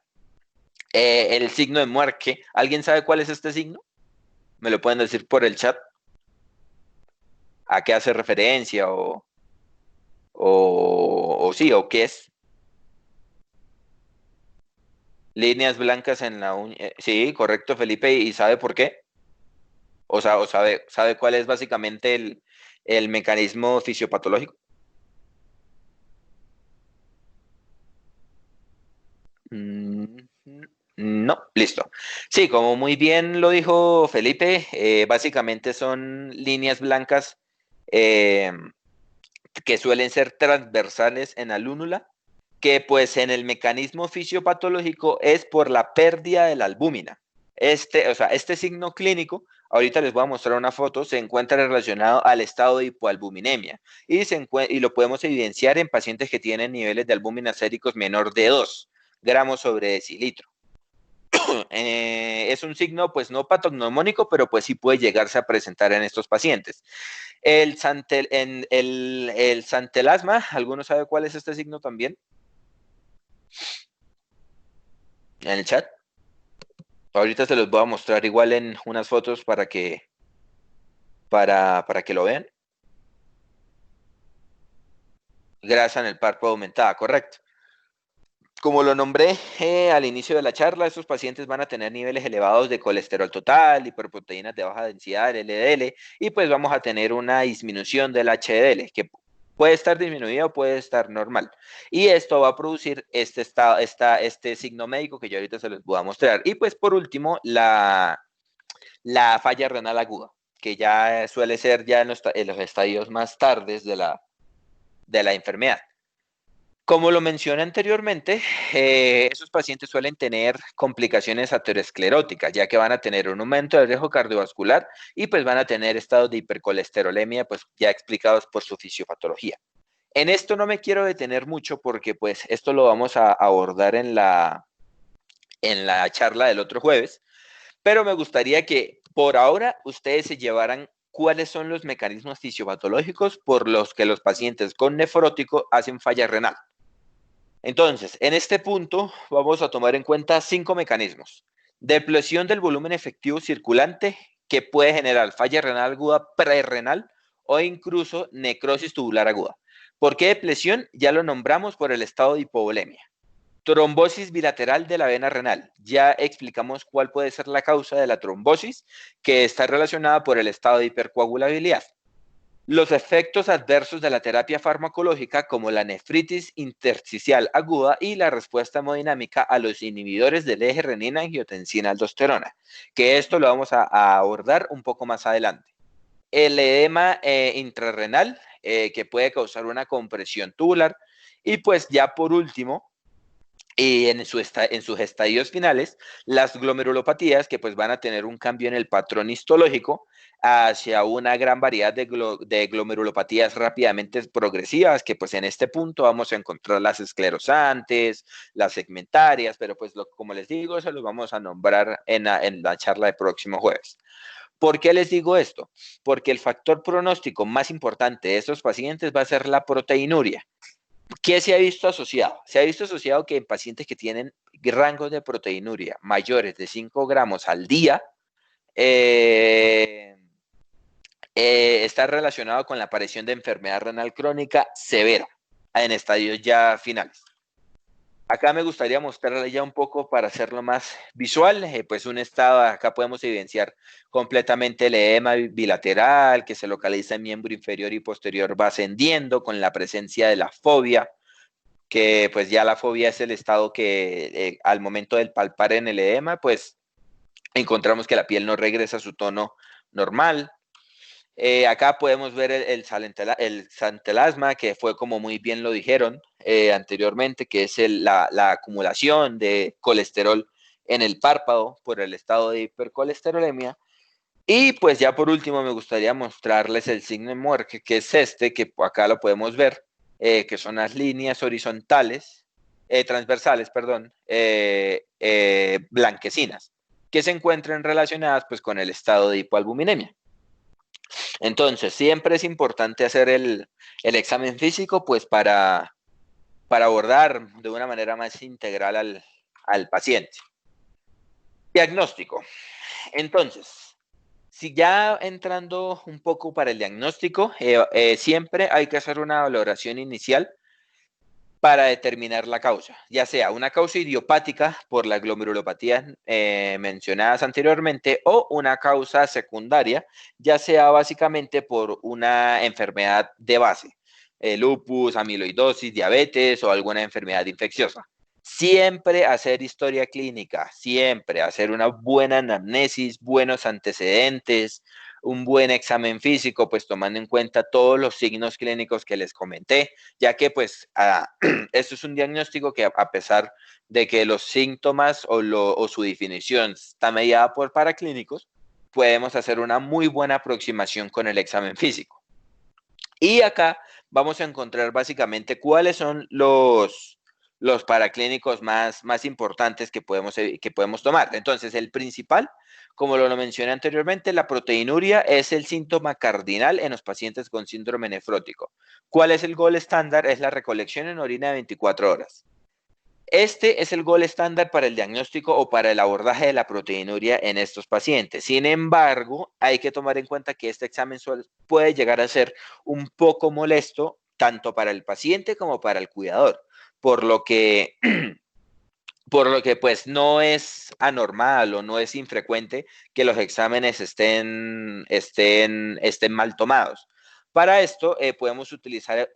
El signo de Muerque, ¿alguien sabe cuál es este signo? ¿Me lo pueden decir por el chat? ¿A qué hace referencia o sí, o qué es? Líneas blancas en la uña. Sí, correcto, Felipe. ¿Y sabe por qué? O sea, sabe cuál es básicamente el mecanismo fisiopatológico. No, listo. Sí, como muy bien lo dijo Felipe, básicamente son líneas blancas eh, que suelen ser transversales en la lúnula, que pues en el mecanismo fisiopatológico es por la pérdida de la albúmina. Este signo clínico, ahorita les voy a mostrar una foto, se encuentra relacionado al estado de hipoalbuminemia y lo podemos evidenciar en pacientes que tienen niveles de albúmina séricos menor de 2 gramos sobre decilitro. Es un signo pues no patognomónico, pero pues sí puede llegarse a presentar en estos pacientes. El santelasma, ¿alguno sabe cuál es este signo también? En el chat. Ahorita se los voy a mostrar igual en unas fotos para que lo vean. Grasa en el párpado aumentada, correcto. Como lo nombré al inicio de la charla, estos pacientes van a tener niveles elevados de colesterol total, hiperproteínas de baja densidad, LDL, y pues vamos a tener una disminución del HDL, que puede estar disminuido o puede estar normal. Y esto va a producir este signo médico que yo ahorita se los voy a mostrar. Y pues por último, la falla renal aguda, que ya suele ser ya en los estadios más tardes de la enfermedad. Como lo mencioné anteriormente, esos pacientes suelen tener complicaciones ateroscleróticas, ya que van a tener un aumento del riesgo cardiovascular y pues van a tener estados de hipercolesterolemia, pues ya explicados por su fisiopatología. En esto no me quiero detener mucho porque pues esto lo vamos a abordar en la charla del otro jueves, pero me gustaría que por ahora ustedes se llevaran cuáles son los mecanismos fisiopatológicos por los que los pacientes con nefrótico hacen falla renal. Entonces, en este punto vamos a tomar en cuenta 5 mecanismos. Depleción del volumen efectivo circulante que puede generar falla renal aguda prerrenal o incluso necrosis tubular aguda. ¿Por qué depleción? Ya lo nombramos por el estado de hipovolemia. Trombosis bilateral de la vena renal. Ya explicamos cuál puede ser la causa de la trombosis, que está relacionada por el estado de hipercoagulabilidad. Los efectos adversos de la terapia farmacológica, como la nefritis intersticial aguda y la respuesta hemodinámica a los inhibidores del eje renina-angiotensina-aldosterona, que esto lo vamos a abordar un poco más adelante. El edema intrarrenal, que puede causar una compresión tubular. Y pues ya por último, y en sus estadios finales, las glomerulopatías que pues van a tener un cambio en el patrón histológico hacia una gran variedad de glomerulopatías rápidamente progresivas, que pues en este punto vamos a encontrar las esclerosantes, las segmentarias, pero pues como les digo, eso lo vamos a nombrar en la charla de próximo jueves. ¿Por qué les digo esto? Porque el factor pronóstico más importante de estos pacientes va a ser la proteinuria. ¿Qué se ha visto asociado? Se ha visto asociado que en pacientes que tienen rangos de proteinuria mayores de 5 gramos al día, está relacionado con la aparición de enfermedad renal crónica severa en estadios ya finales. Acá me gustaría mostrarle ya un poco para hacerlo más visual, pues un estado, acá podemos evidenciar completamente el edema bilateral que se localiza en miembro inferior y posterior va ascendiendo con la presencia de la fobia, que pues ya la fobia es el estado que al momento del palpar en el edema, pues encontramos que la piel no regresa a su tono normal. Acá podemos ver el santelasma, que fue como muy bien lo dijeron anteriormente, que es la acumulación de colesterol en el párpado por el estado de hipercolesterolemia. Y pues ya por último me gustaría mostrarles el signo de Muir, que es este, que acá lo podemos ver, que son las líneas horizontales, transversales, perdón, blanquecinas, que se encuentran relacionadas pues con el estado de hipoalbuminemia. Entonces, siempre es importante hacer el examen físico pues para abordar de una manera más integral al paciente. Diagnóstico. Entonces, si ya entrando un poco para el diagnóstico, siempre hay que hacer una valoración inicial para determinar la causa, ya sea una causa idiopática por las glomerulopatías mencionadas anteriormente o una causa secundaria, ya sea básicamente por una enfermedad de base, lupus, amiloidosis, diabetes o alguna enfermedad infecciosa. Siempre hacer historia clínica, siempre hacer una buena anamnesis, buenos antecedentes, un buen examen físico, pues tomando en cuenta todos los signos clínicos que les comenté, ya que pues esto es un diagnóstico que a pesar de que los síntomas o su definición está mediada por paraclínicos, podemos hacer una muy buena aproximación con el examen físico. Y acá vamos a encontrar básicamente cuáles son los paraclínicos más importantes que podemos tomar. Entonces, el principal, como lo mencioné anteriormente, la proteinuria es el síntoma cardinal en los pacientes con síndrome nefrótico. ¿Cuál es el gold estándar? Es la recolección en orina de 24 horas. Este es el gold estándar para el diagnóstico o para el abordaje de la proteinuria en estos pacientes. Sin embargo, hay que tomar en cuenta que este examen puede llegar a ser un poco molesto tanto para el paciente como para el cuidador, por lo que, por lo que pues no es anormal o no es infrecuente que los exámenes estén mal tomados. Para esto podemos utilizar,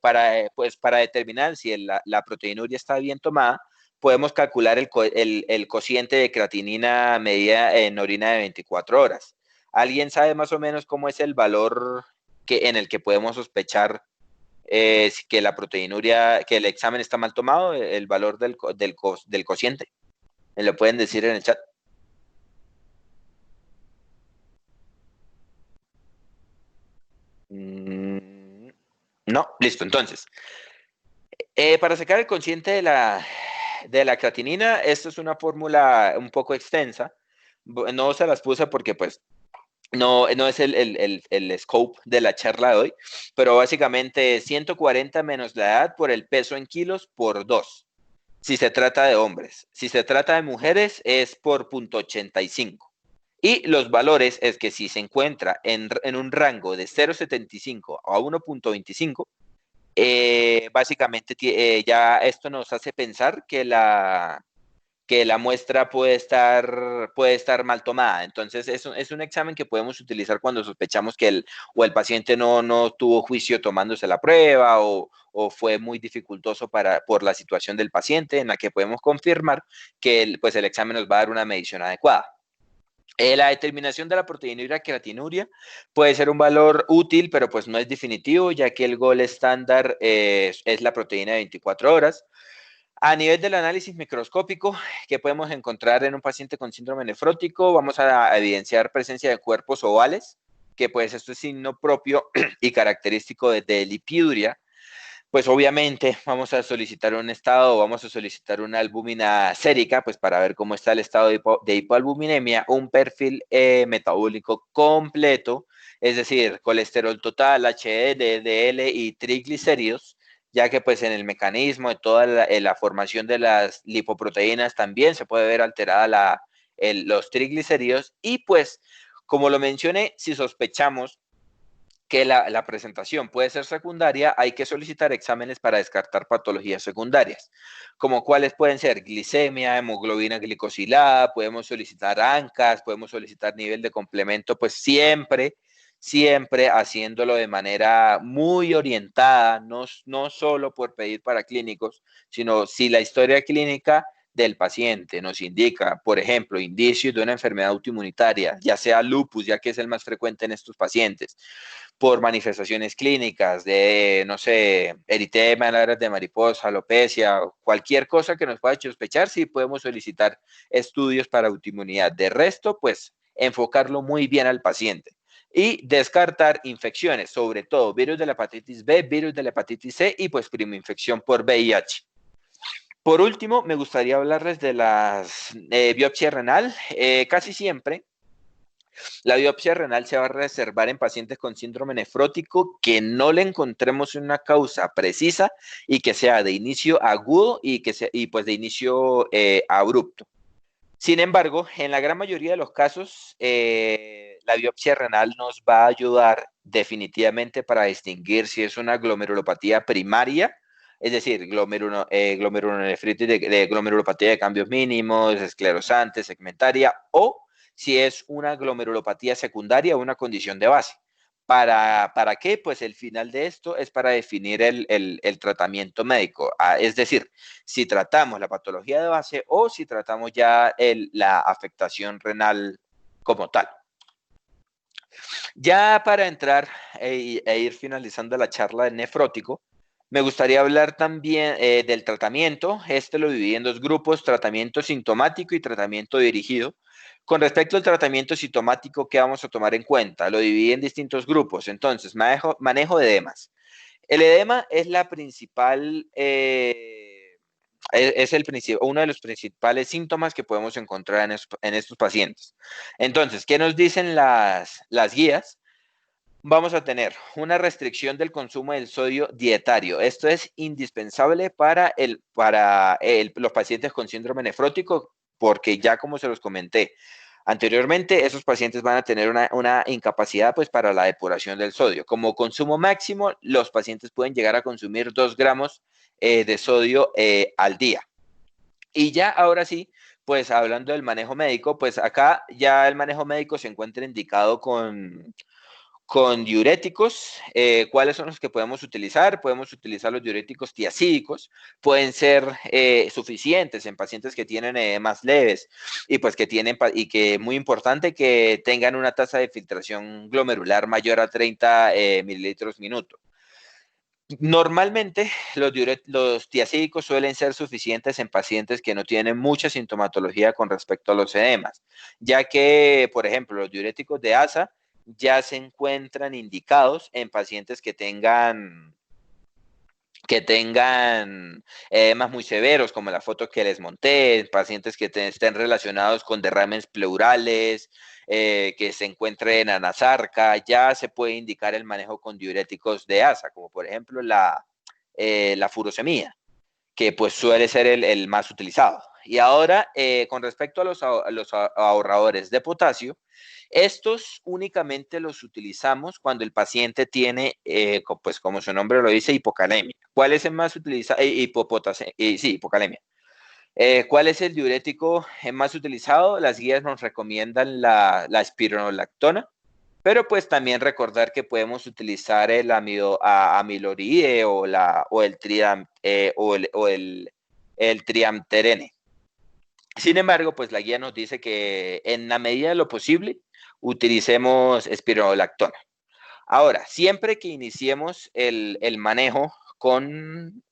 para determinar si la proteinuria está bien tomada, podemos calcular el cociente de creatinina medida en orina de 24 horas. ¿Alguien sabe más o menos cómo es el valor en el que podemos sospechar que la proteinuria, que el examen está mal tomado, el valor del cociente? ¿Me lo pueden decir en el chat? No, listo. Entonces, para sacar el cociente de la creatinina, esto es una fórmula un poco extensa. No se las puse porque pues no es el scope de la charla de hoy, pero básicamente 140 menos la edad por el peso en kilos por 2, si se trata de hombres. Si se trata de mujeres es por 0.85. Y los valores es que si se encuentra en un rango de 0.75 a 1.25, básicamente ya esto nos hace pensar que la muestra puede estar mal tomada. Entonces, es un examen que podemos utilizar cuando sospechamos que el paciente no tuvo juicio tomándose la prueba o fue muy dificultoso por la situación del paciente, en la que podemos confirmar que el examen nos va a dar una medición adecuada. La determinación de la proteinuria creatinuria puede ser un valor útil, pero pues no es definitivo, ya que el gol estándar es la proteína de 24 horas. A nivel del análisis microscópico que podemos encontrar en un paciente con síndrome nefrótico, vamos a evidenciar presencia de cuerpos ovales, que pues esto es signo propio y característico de lipiduria. Pues obviamente vamos a solicitar vamos a solicitar una albúmina sérica, pues para ver cómo está el estado de hipoalbuminemia, un perfil metabólico completo, es decir, colesterol total, HDL, LDL y triglicéridos, ya que pues en el mecanismo de toda la formación de las lipoproteínas también se puede ver alterada los triglicéridos y pues, como lo mencioné, si sospechamos que la presentación puede ser secundaria, hay que solicitar exámenes para descartar patologías secundarias, como cuáles pueden ser glicemia, hemoglobina glicosilada, podemos solicitar ANCAS, podemos solicitar nivel de complemento, pues siempre haciéndolo de manera muy orientada, no solo por pedir para clínicos, sino si la historia clínica del paciente nos indica, por ejemplo, indicios de una enfermedad autoinmunitaria, ya sea lupus, ya que es el más frecuente en estos pacientes, por manifestaciones clínicas de, no sé, eritema, lágrimas de mariposa, alopecia, cualquier cosa que nos pueda sospechar, sí podemos solicitar estudios para autoinmunidad. De resto, pues enfocarlo muy bien al paciente y descartar infecciones, sobre todo virus de la hepatitis B, virus de la hepatitis C y pues primoinfección por VIH. Por último, me gustaría hablarles de las biopsia renal. Casi siempre la biopsia renal se va a reservar en pacientes con síndrome nefrótico que no le encontremos una causa precisa y que sea de inicio agudo y pues de inicio abrupto. Sin embargo, en la gran mayoría de los casos, la biopsia renal nos va a ayudar definitivamente para distinguir si es una glomerulopatía primaria, es decir, glomerulonefritis de glomerulopatía de cambios mínimos, esclerosante, segmentaria, o si es una glomerulopatía secundaria o una condición de base. ¿Para qué? Pues el final de esto es para definir el tratamiento médico. Es decir, si tratamos la patología de base o si tratamos ya la afectación renal como tal. Ya para entrar e ir finalizando la charla del nefrótico, me gustaría hablar también del tratamiento. Este lo dividí en dos grupos, tratamiento sintomático y tratamiento dirigido. Con respecto al tratamiento sintomático, ¿qué vamos a tomar en cuenta? Lo dividí en distintos grupos. Entonces, manejo de edemas. El edema es la principal, uno de los principales síntomas que podemos encontrar en estos pacientes. Entonces, ¿qué nos dicen las guías? Vamos a tener una restricción del consumo del sodio dietario. Esto es indispensable para los pacientes con síndrome nefrótico, porque ya como se los comenté, anteriormente, esos pacientes van a tener una incapacidad pues para la depuración del sodio. Como consumo máximo, los pacientes pueden llegar a consumir 2 gramos de sodio al día. Y ya ahora sí, pues hablando del manejo médico, pues acá ya el manejo médico se encuentra indicado con diuréticos. ¿Cuáles son los que podemos utilizar? Podemos utilizar los diuréticos tiacídicos. Pueden ser suficientes en pacientes que tienen más leves y pues que tienen, y que muy importante, que tengan una tasa de filtración glomerular mayor a 30 mililitros minuto. Normalmente los tiacídicos suelen ser suficientes en pacientes que no tienen mucha sintomatología con respecto a los edemas, ya que, por ejemplo, los diuréticos de ASA ya se encuentran indicados en pacientes que tengan edemas muy severos, como la foto que les monté, pacientes que estén relacionados con derrames pleurales, que se encuentren en anasarca, ya se puede indicar el manejo con diuréticos de ASA, como por ejemplo la furosemida, que pues suele ser el más utilizado. Y ahora, con respecto a los ahorradores de potasio, estos únicamente los utilizamos cuando el paciente tiene, pues como su nombre lo dice, hipocalemia. ¿Cuál es el más utilizado? Sí, hipocalemia. ¿Cuál es el diurético más utilizado? Las guías nos recomiendan la espironolactona, pero pues también recordar que podemos utilizar el amiloride el triamterene. Sin embargo, pues la guía nos dice que en la medida de lo posible utilicemos espironolactona. Ahora, siempre que iniciemos el manejo con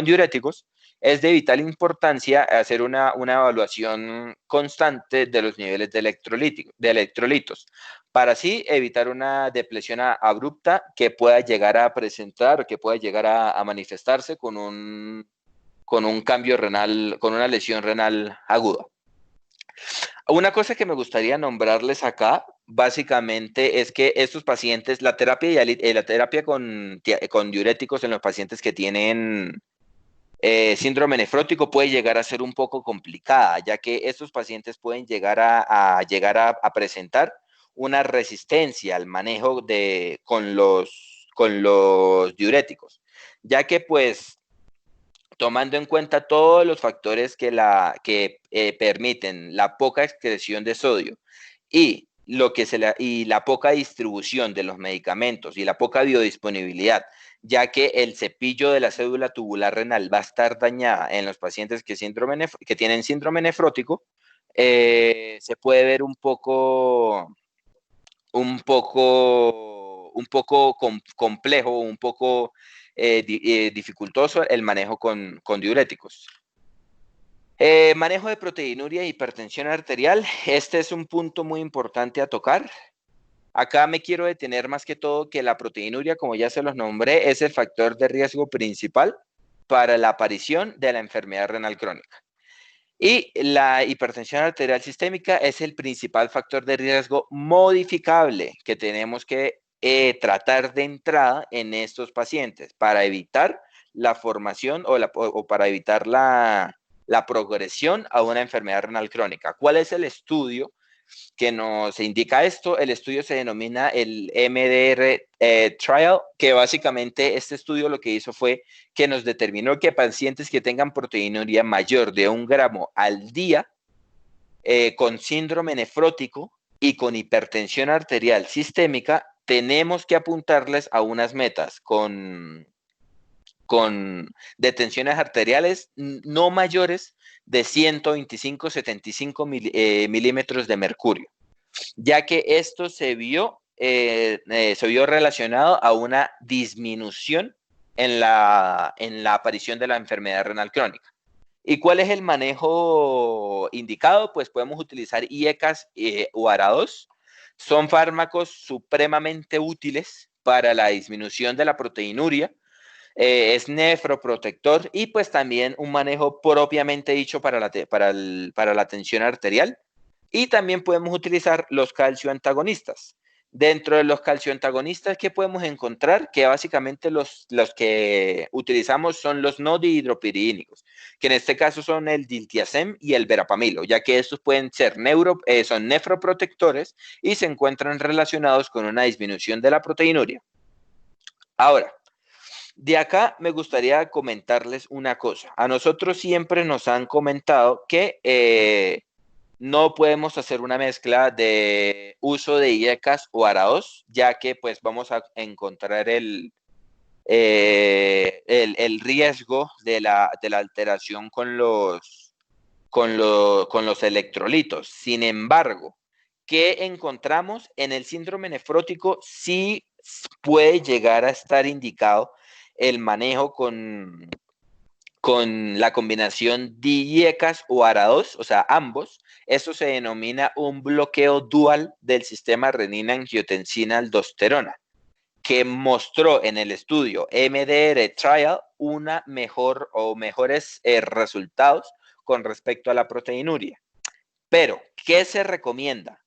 diuréticos, es de vital importancia hacer una evaluación constante de los niveles de electrolitos, para así evitar una depresión abrupta que pueda llegar a presentar, que pueda llegar a manifestarse con un cambio renal, con una lesión renal aguda. Una cosa que me gustaría nombrarles acá, básicamente, es que estos pacientes, la terapia con diuréticos en los pacientes que tienen síndrome nefrótico puede llegar a ser un poco complicada, ya que estos pacientes pueden llegar a presentar una resistencia al manejo con los diuréticos, ya que pues tomando en cuenta todos los factores que permiten la poca excreción de sodio y la poca distribución de los medicamentos y la poca biodisponibilidad, ya que el cepillo de la cédula tubular renal va a estar dañada en los pacientes que tienen síndrome nefrótico, se puede ver un poco complejo, un poco dificultoso el manejo con diuréticos. Manejo de proteinuria e hipertensión arterial. Este es un punto muy importante a tocar. Acá me quiero detener más que todo que la proteinuria, como ya se los nombré, es el factor de riesgo principal para la aparición de la enfermedad renal crónica. Y la hipertensión arterial sistémica es el principal factor de riesgo modificable que tenemos que tratar de entrada en estos pacientes para evitar la formación o para evitar la progresión a una enfermedad renal crónica. ¿Cuál es el estudio que nos indica esto? El estudio se denomina el MDR Trial, que básicamente este estudio lo que hizo fue que nos determinó que pacientes que tengan proteinuria mayor de 1 gramo al día, con síndrome nefrótico y con hipertensión arterial sistémica, tenemos que apuntarles a unas metas con detenciones arteriales no mayores de 125-75 milímetros de mercurio, ya que esto se vio relacionado a una disminución en la aparición de la enfermedad renal crónica. ¿Y cuál es el manejo indicado? Pues podemos utilizar IECAS o ARA2. Son fármacos supremamente útiles para la disminución de la proteinuria. Es nefroprotector y pues también un manejo propiamente dicho para la tensión arterial. Y también podemos utilizar los calcio antagonistas, Dentro de los calcioantagonistas que podemos encontrar, que básicamente los que utilizamos son los no dihidropiridínicos, que en este caso son el diltiazem y el verapamilo, ya que estos pueden ser son nefroprotectores y se encuentran relacionados con una disminución de la proteinuria. Ahora, de acá me gustaría comentarles una cosa. A nosotros siempre nos han comentado que no podemos hacer una mezcla de uso de IECAS o ARA2, ya que pues vamos a encontrar el riesgo de la alteración con los electrolitos. Sin embargo, ¿qué encontramos? En el síndrome nefrótico sí puede llegar a estar indicado el manejo con la combinación DIECAS o ARA2, o sea, ambos. Esto se denomina un bloqueo dual del sistema renina-angiotensina-aldosterona, que mostró en el estudio MDR Trial mejores resultados con respecto a la proteinuria. Pero, ¿qué se recomienda?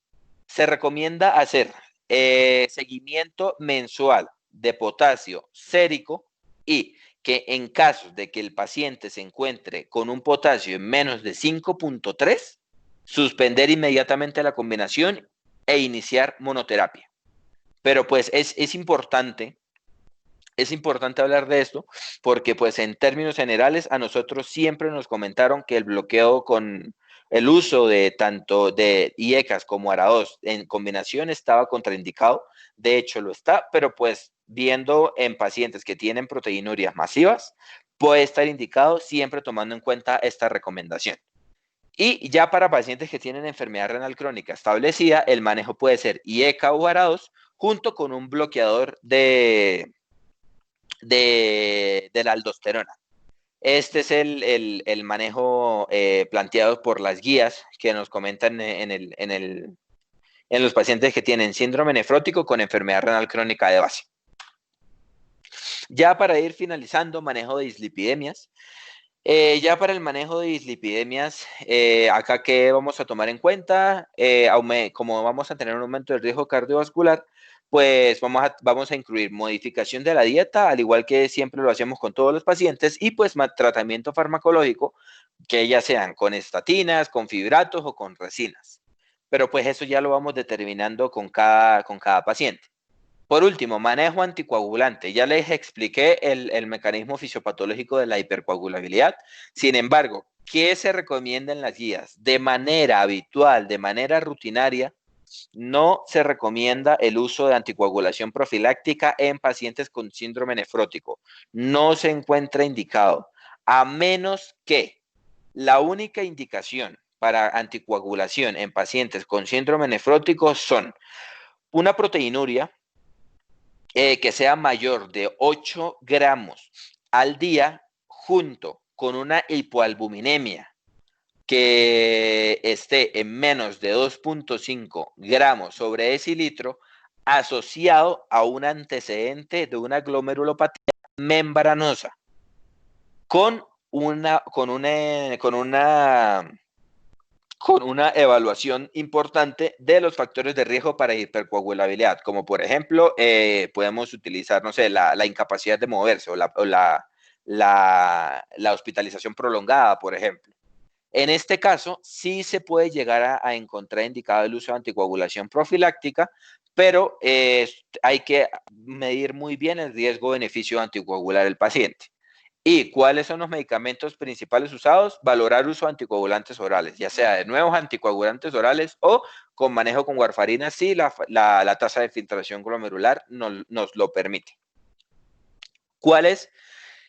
Se recomienda hacer seguimiento mensual de potasio sérico y que en caso de que el paciente se encuentre con un potasio en menos de 5.3, suspender inmediatamente la combinación e iniciar monoterapia. Pero pues es importante hablar de esto porque pues en términos generales a nosotros siempre nos comentaron que el bloqueo con el uso de tanto de IECAS como ARA2 en combinación estaba contraindicado. De hecho lo está, pero pues viendo en pacientes que tienen proteinurias masivas, puede estar indicado siempre tomando en cuenta esta recomendación. Y ya para pacientes que tienen enfermedad renal crónica establecida, el manejo puede ser IECA o ARA2 junto con un bloqueador de la aldosterona. Este es el manejo planteado por las guías que nos comentan en los pacientes que tienen síndrome nefrótico con enfermedad renal crónica de base. Ya para ir finalizando, manejo de dislipidemias. Ya para el manejo de dislipidemias, acá que vamos a tomar en cuenta, como vamos a tener un aumento del riesgo cardiovascular, pues vamos a incluir modificación de la dieta, al igual que siempre lo hacemos con todos los pacientes, y pues tratamiento farmacológico, que ya sean con estatinas, con fibratos o con resinas. Pero pues eso ya lo vamos determinando con cada paciente. Por último, manejo anticoagulante. Ya les expliqué el mecanismo fisiopatológico de la hipercoagulabilidad. Sin embargo, ¿qué se recomienda en las guías? De manera habitual, de manera rutinaria, no se recomienda el uso de anticoagulación profiláctica en pacientes con síndrome nefrótico. No se encuentra indicado, a menos que la única indicación para anticoagulación en pacientes con síndrome nefrótico son una proteinuria que sea mayor de 8 gramos al día junto con una hipoalbuminemia que esté en menos de 2.5 gramos sobre decilitro asociado a un antecedente de una glomerulopatía membranosa con una evaluación importante de los factores de riesgo para hipercoagulabilidad, como por ejemplo, podemos utilizar, no sé, la incapacidad de moverse o la hospitalización prolongada, por ejemplo. En este caso, sí se puede llegar a encontrar indicado el uso de anticoagulación profiláctica, pero hay que medir muy bien el riesgo-beneficio anticoagular del paciente. ¿Y cuáles son los medicamentos principales usados? Valorar uso de anticoagulantes orales, ya sea de nuevos anticoagulantes orales o con manejo con warfarina si la tasa de filtración glomerular nos lo permite. ¿Cuáles?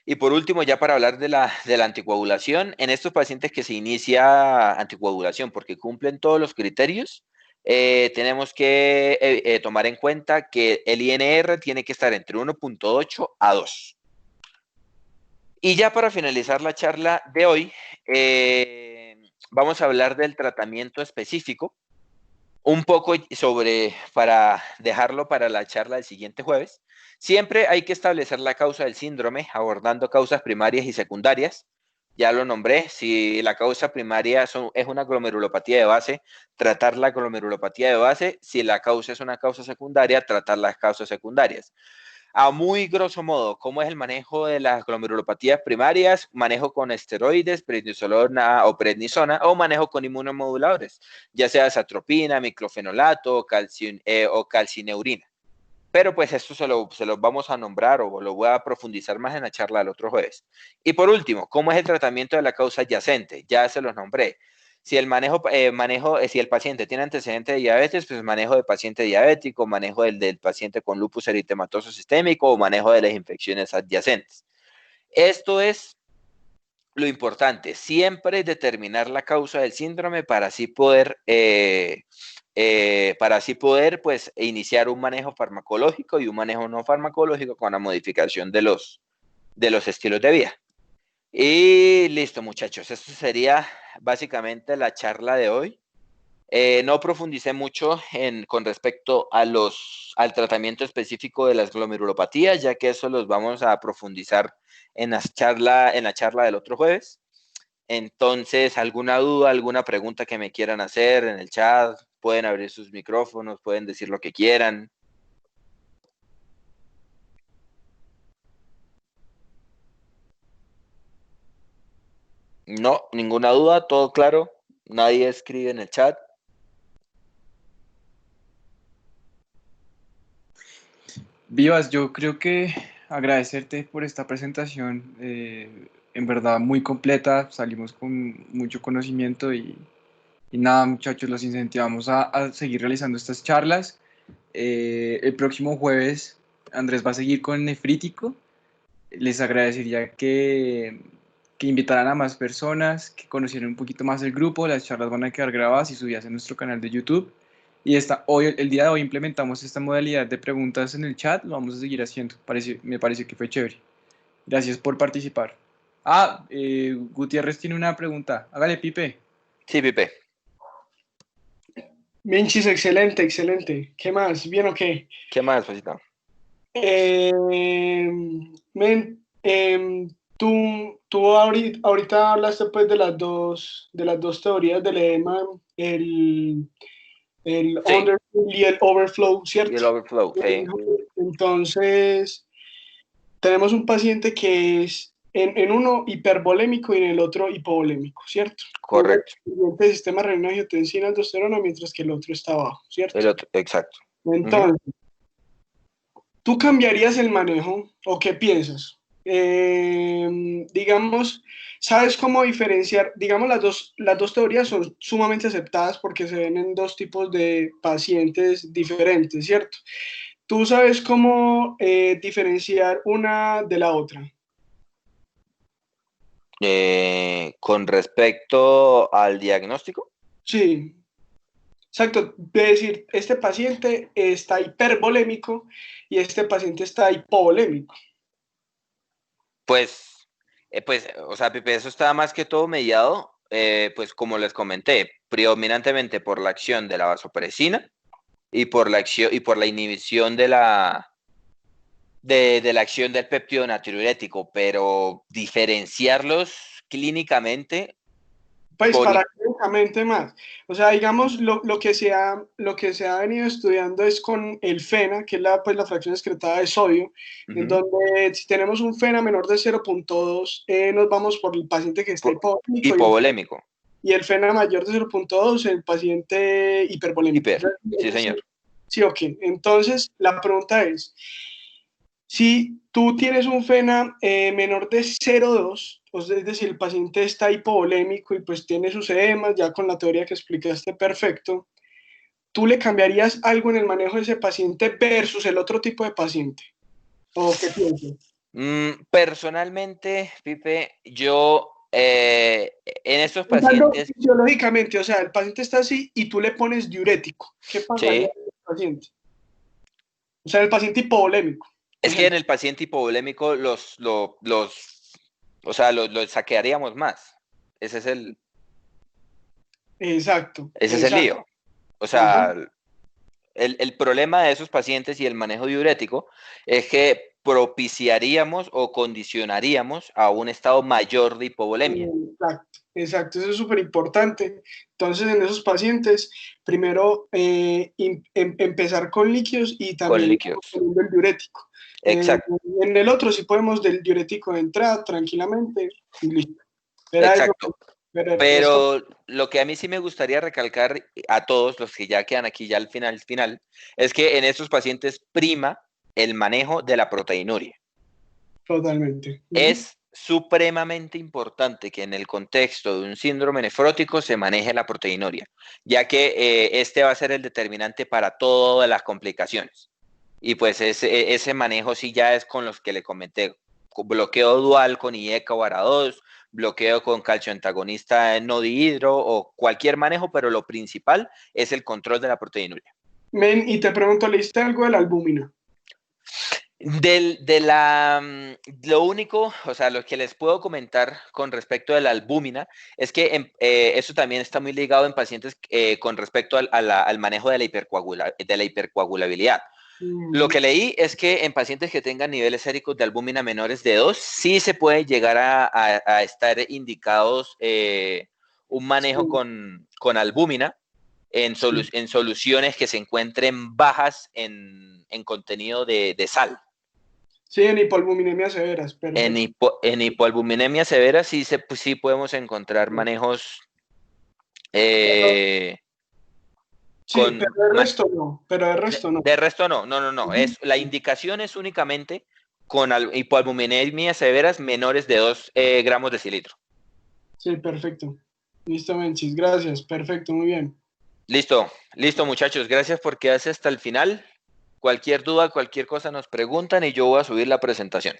Y por último, ya para hablar de la anticoagulación, en estos pacientes que se inicia anticoagulación porque cumplen todos los criterios, tenemos que tomar en cuenta que el INR tiene que estar entre 1.8 a 2. Y ya para finalizar la charla de hoy, vamos a hablar del tratamiento específico, un poco para dejarlo para la charla del siguiente jueves. Siempre hay que establecer la causa del síndrome, abordando causas primarias y secundarias. ya lo nombré, si la causa primaria es una glomerulopatía de base, tratar la glomerulopatía de base, si la causa es una causa secundaria, tratar las causas secundarias. A muy grosso modo, ¿cómo es el manejo de las glomerulopatías primarias? Manejo con esteroides, prednisolona o prednisona, o manejo con inmunomoduladores, ya sea atropina, miclofenolato o calcineurina. Pero pues esto se lo vamos a nombrar o lo voy a profundizar más en la charla del otro jueves. Y por último, ¿cómo es el tratamiento de la causa adyacente? Ya se los nombré. Si si el paciente tiene antecedente de diabetes, pues manejo de paciente diabético, manejo del paciente con lupus eritematoso sistémico o manejo de las infecciones adyacentes. Esto es lo importante, siempre determinar la causa del síndrome para así poder pues iniciar un manejo farmacológico y un manejo no farmacológico con la modificación de los estilos de vida. Y listo, muchachos, esto sería básicamente la charla de hoy. No profundicé mucho con respecto al tratamiento específico de las glomerulopatías, ya que eso los vamos a profundizar en la charla del otro jueves. Entonces, alguna duda, alguna pregunta que me quieran hacer en el chat, pueden abrir sus micrófonos, pueden decir lo que quieran. No, ninguna duda, todo claro. Nadie escribe en el chat. Vivas, yo creo que agradecerte por esta presentación, en verdad muy completa, salimos con mucho conocimiento y nada, muchachos, los incentivamos a seguir realizando estas charlas. El próximo jueves Andrés va a seguir con Nefrítico. Les agradecería que invitaran a más personas, que conocieran un poquito más el grupo. Las charlas van a quedar grabadas y subidas en nuestro canal de YouTube. Y el día de hoy implementamos esta modalidad de preguntas en el chat, lo vamos a seguir haciendo. Me pareció que fue chévere. Gracias por participar. Gutiérrez tiene una pregunta. Hágale, Pipe. Sí, Pipe. Minchis, excelente, excelente. ¿Qué más? ¿Bien o qué? ¿Qué más, Pasita? Tú ahorita hablaste pues de las dos teorías del edema, el Sí. underflow y el overflow, ¿cierto? Y el overflow, sí. Entonces, tenemos un paciente que es en uno hipervolémico y en el otro hipovolémico, ¿cierto? Correcto. El sistema renina, angiotensina, aldosterona, mientras que el otro está abajo, ¿cierto? El otro, exacto. Entonces, ¿tú cambiarías el manejo o qué piensas? Digamos, ¿sabes cómo diferenciar? Digamos, las dos teorías son sumamente aceptadas porque se ven en dos tipos de pacientes diferentes, ¿cierto? ¿Tú sabes cómo diferenciar una de la otra? Con respecto al diagnóstico. Sí, exacto. De decir, este paciente está hipervolémico y este paciente está hipovolémico. Pues, o sea, Pipe, eso está más que todo mediado, pues como les comenté, predominantemente por la acción de la vasopresina y por la acción y por la inhibición de la acción del péptido natriurético, pero diferenciarlos clínicamente. Pues para clínicamente más. O sea, digamos, lo que se ha venido estudiando es con el FENA, que es la fracción excretada de sodio, en donde si tenemos un FENA menor de 0.2, nos vamos por el paciente que está hipovolémico. Y el FENA mayor de 0.2, el paciente hipervolémico. Sí, señor. Sí, ok. Entonces, la pregunta es, si tú tienes un FENA menor de 0.2, es decir, el paciente está hipovolémico y pues tiene sus edemas, ya con la teoría que explicaste perfecto, ¿tú le cambiarías algo en el manejo de ese paciente versus el otro tipo de paciente? ¿O qué piensas? Personalmente, Pipe, yo en estos pacientes... Fisiológicamente, o sea, el paciente está así y tú le pones diurético. ¿Qué pasaría con el paciente? O sea, el paciente hipovolémico. Es que en el paciente hipovolémico los saquearíamos más. Ese es el... Exacto. Ese es el lío. O sea, el problema de esos pacientes y el manejo diurético es que propiciaríamos o condicionaríamos a un estado mayor de hipovolemia. Exacto, eso es súper importante. Entonces, en esos pacientes, primero empezar con líquidos y Con también líquidos. con el diurético. Exacto. En el otro sí podemos del diurético de entrada tranquilamente y listo. Exacto. Pero Pero lo que a mí sí me gustaría recalcar a todos los que ya quedan aquí ya al final, es que en estos pacientes prima el manejo de la proteinuria. totalmente. Es supremamente importante que en el contexto de un síndrome nefrótico se maneje la proteinuria, ya que este va a ser el determinante para todas las complicaciones. Y pues ese manejo sí ya es con los que le comenté, bloqueo dual con IECA o ARA2, bloqueo con calcio antagonista no dihidro o cualquier manejo, pero lo principal es el control de la proteinuria. Men, y te pregunto, ¿leíste algo de la albúmina? Lo único, o sea, lo que les puedo comentar con respecto de la albúmina es que eso también está muy ligado en pacientes con respecto al manejo de la hipercoagulabilidad. Lo que leí es que en pacientes que tengan niveles séricos de albúmina menores de 2, sí se puede llegar a estar indicados un manejo con albúmina en soluciones que se encuentren bajas en contenido de sal. Sí, en hipoalbuminemia severas, perfecto. En hipoalbuminemia severa sí podemos encontrar manejos Sí, pero de resto no, De resto no. La indicación es únicamente con hipoalbuminemias severas menores de 2 gramos de cilitro. Sí, perfecto. Listo, Menchis, gracias, perfecto, muy bien. Listo muchachos, gracias por quedarse hasta el final. Cualquier duda, cualquier cosa nos preguntan y yo voy a subir la presentación.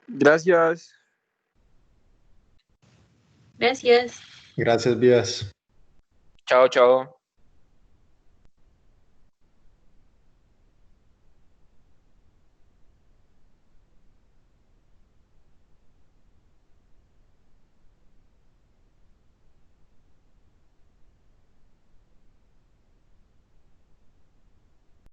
Gracias. Gracias. Gracias, Vías. Chao.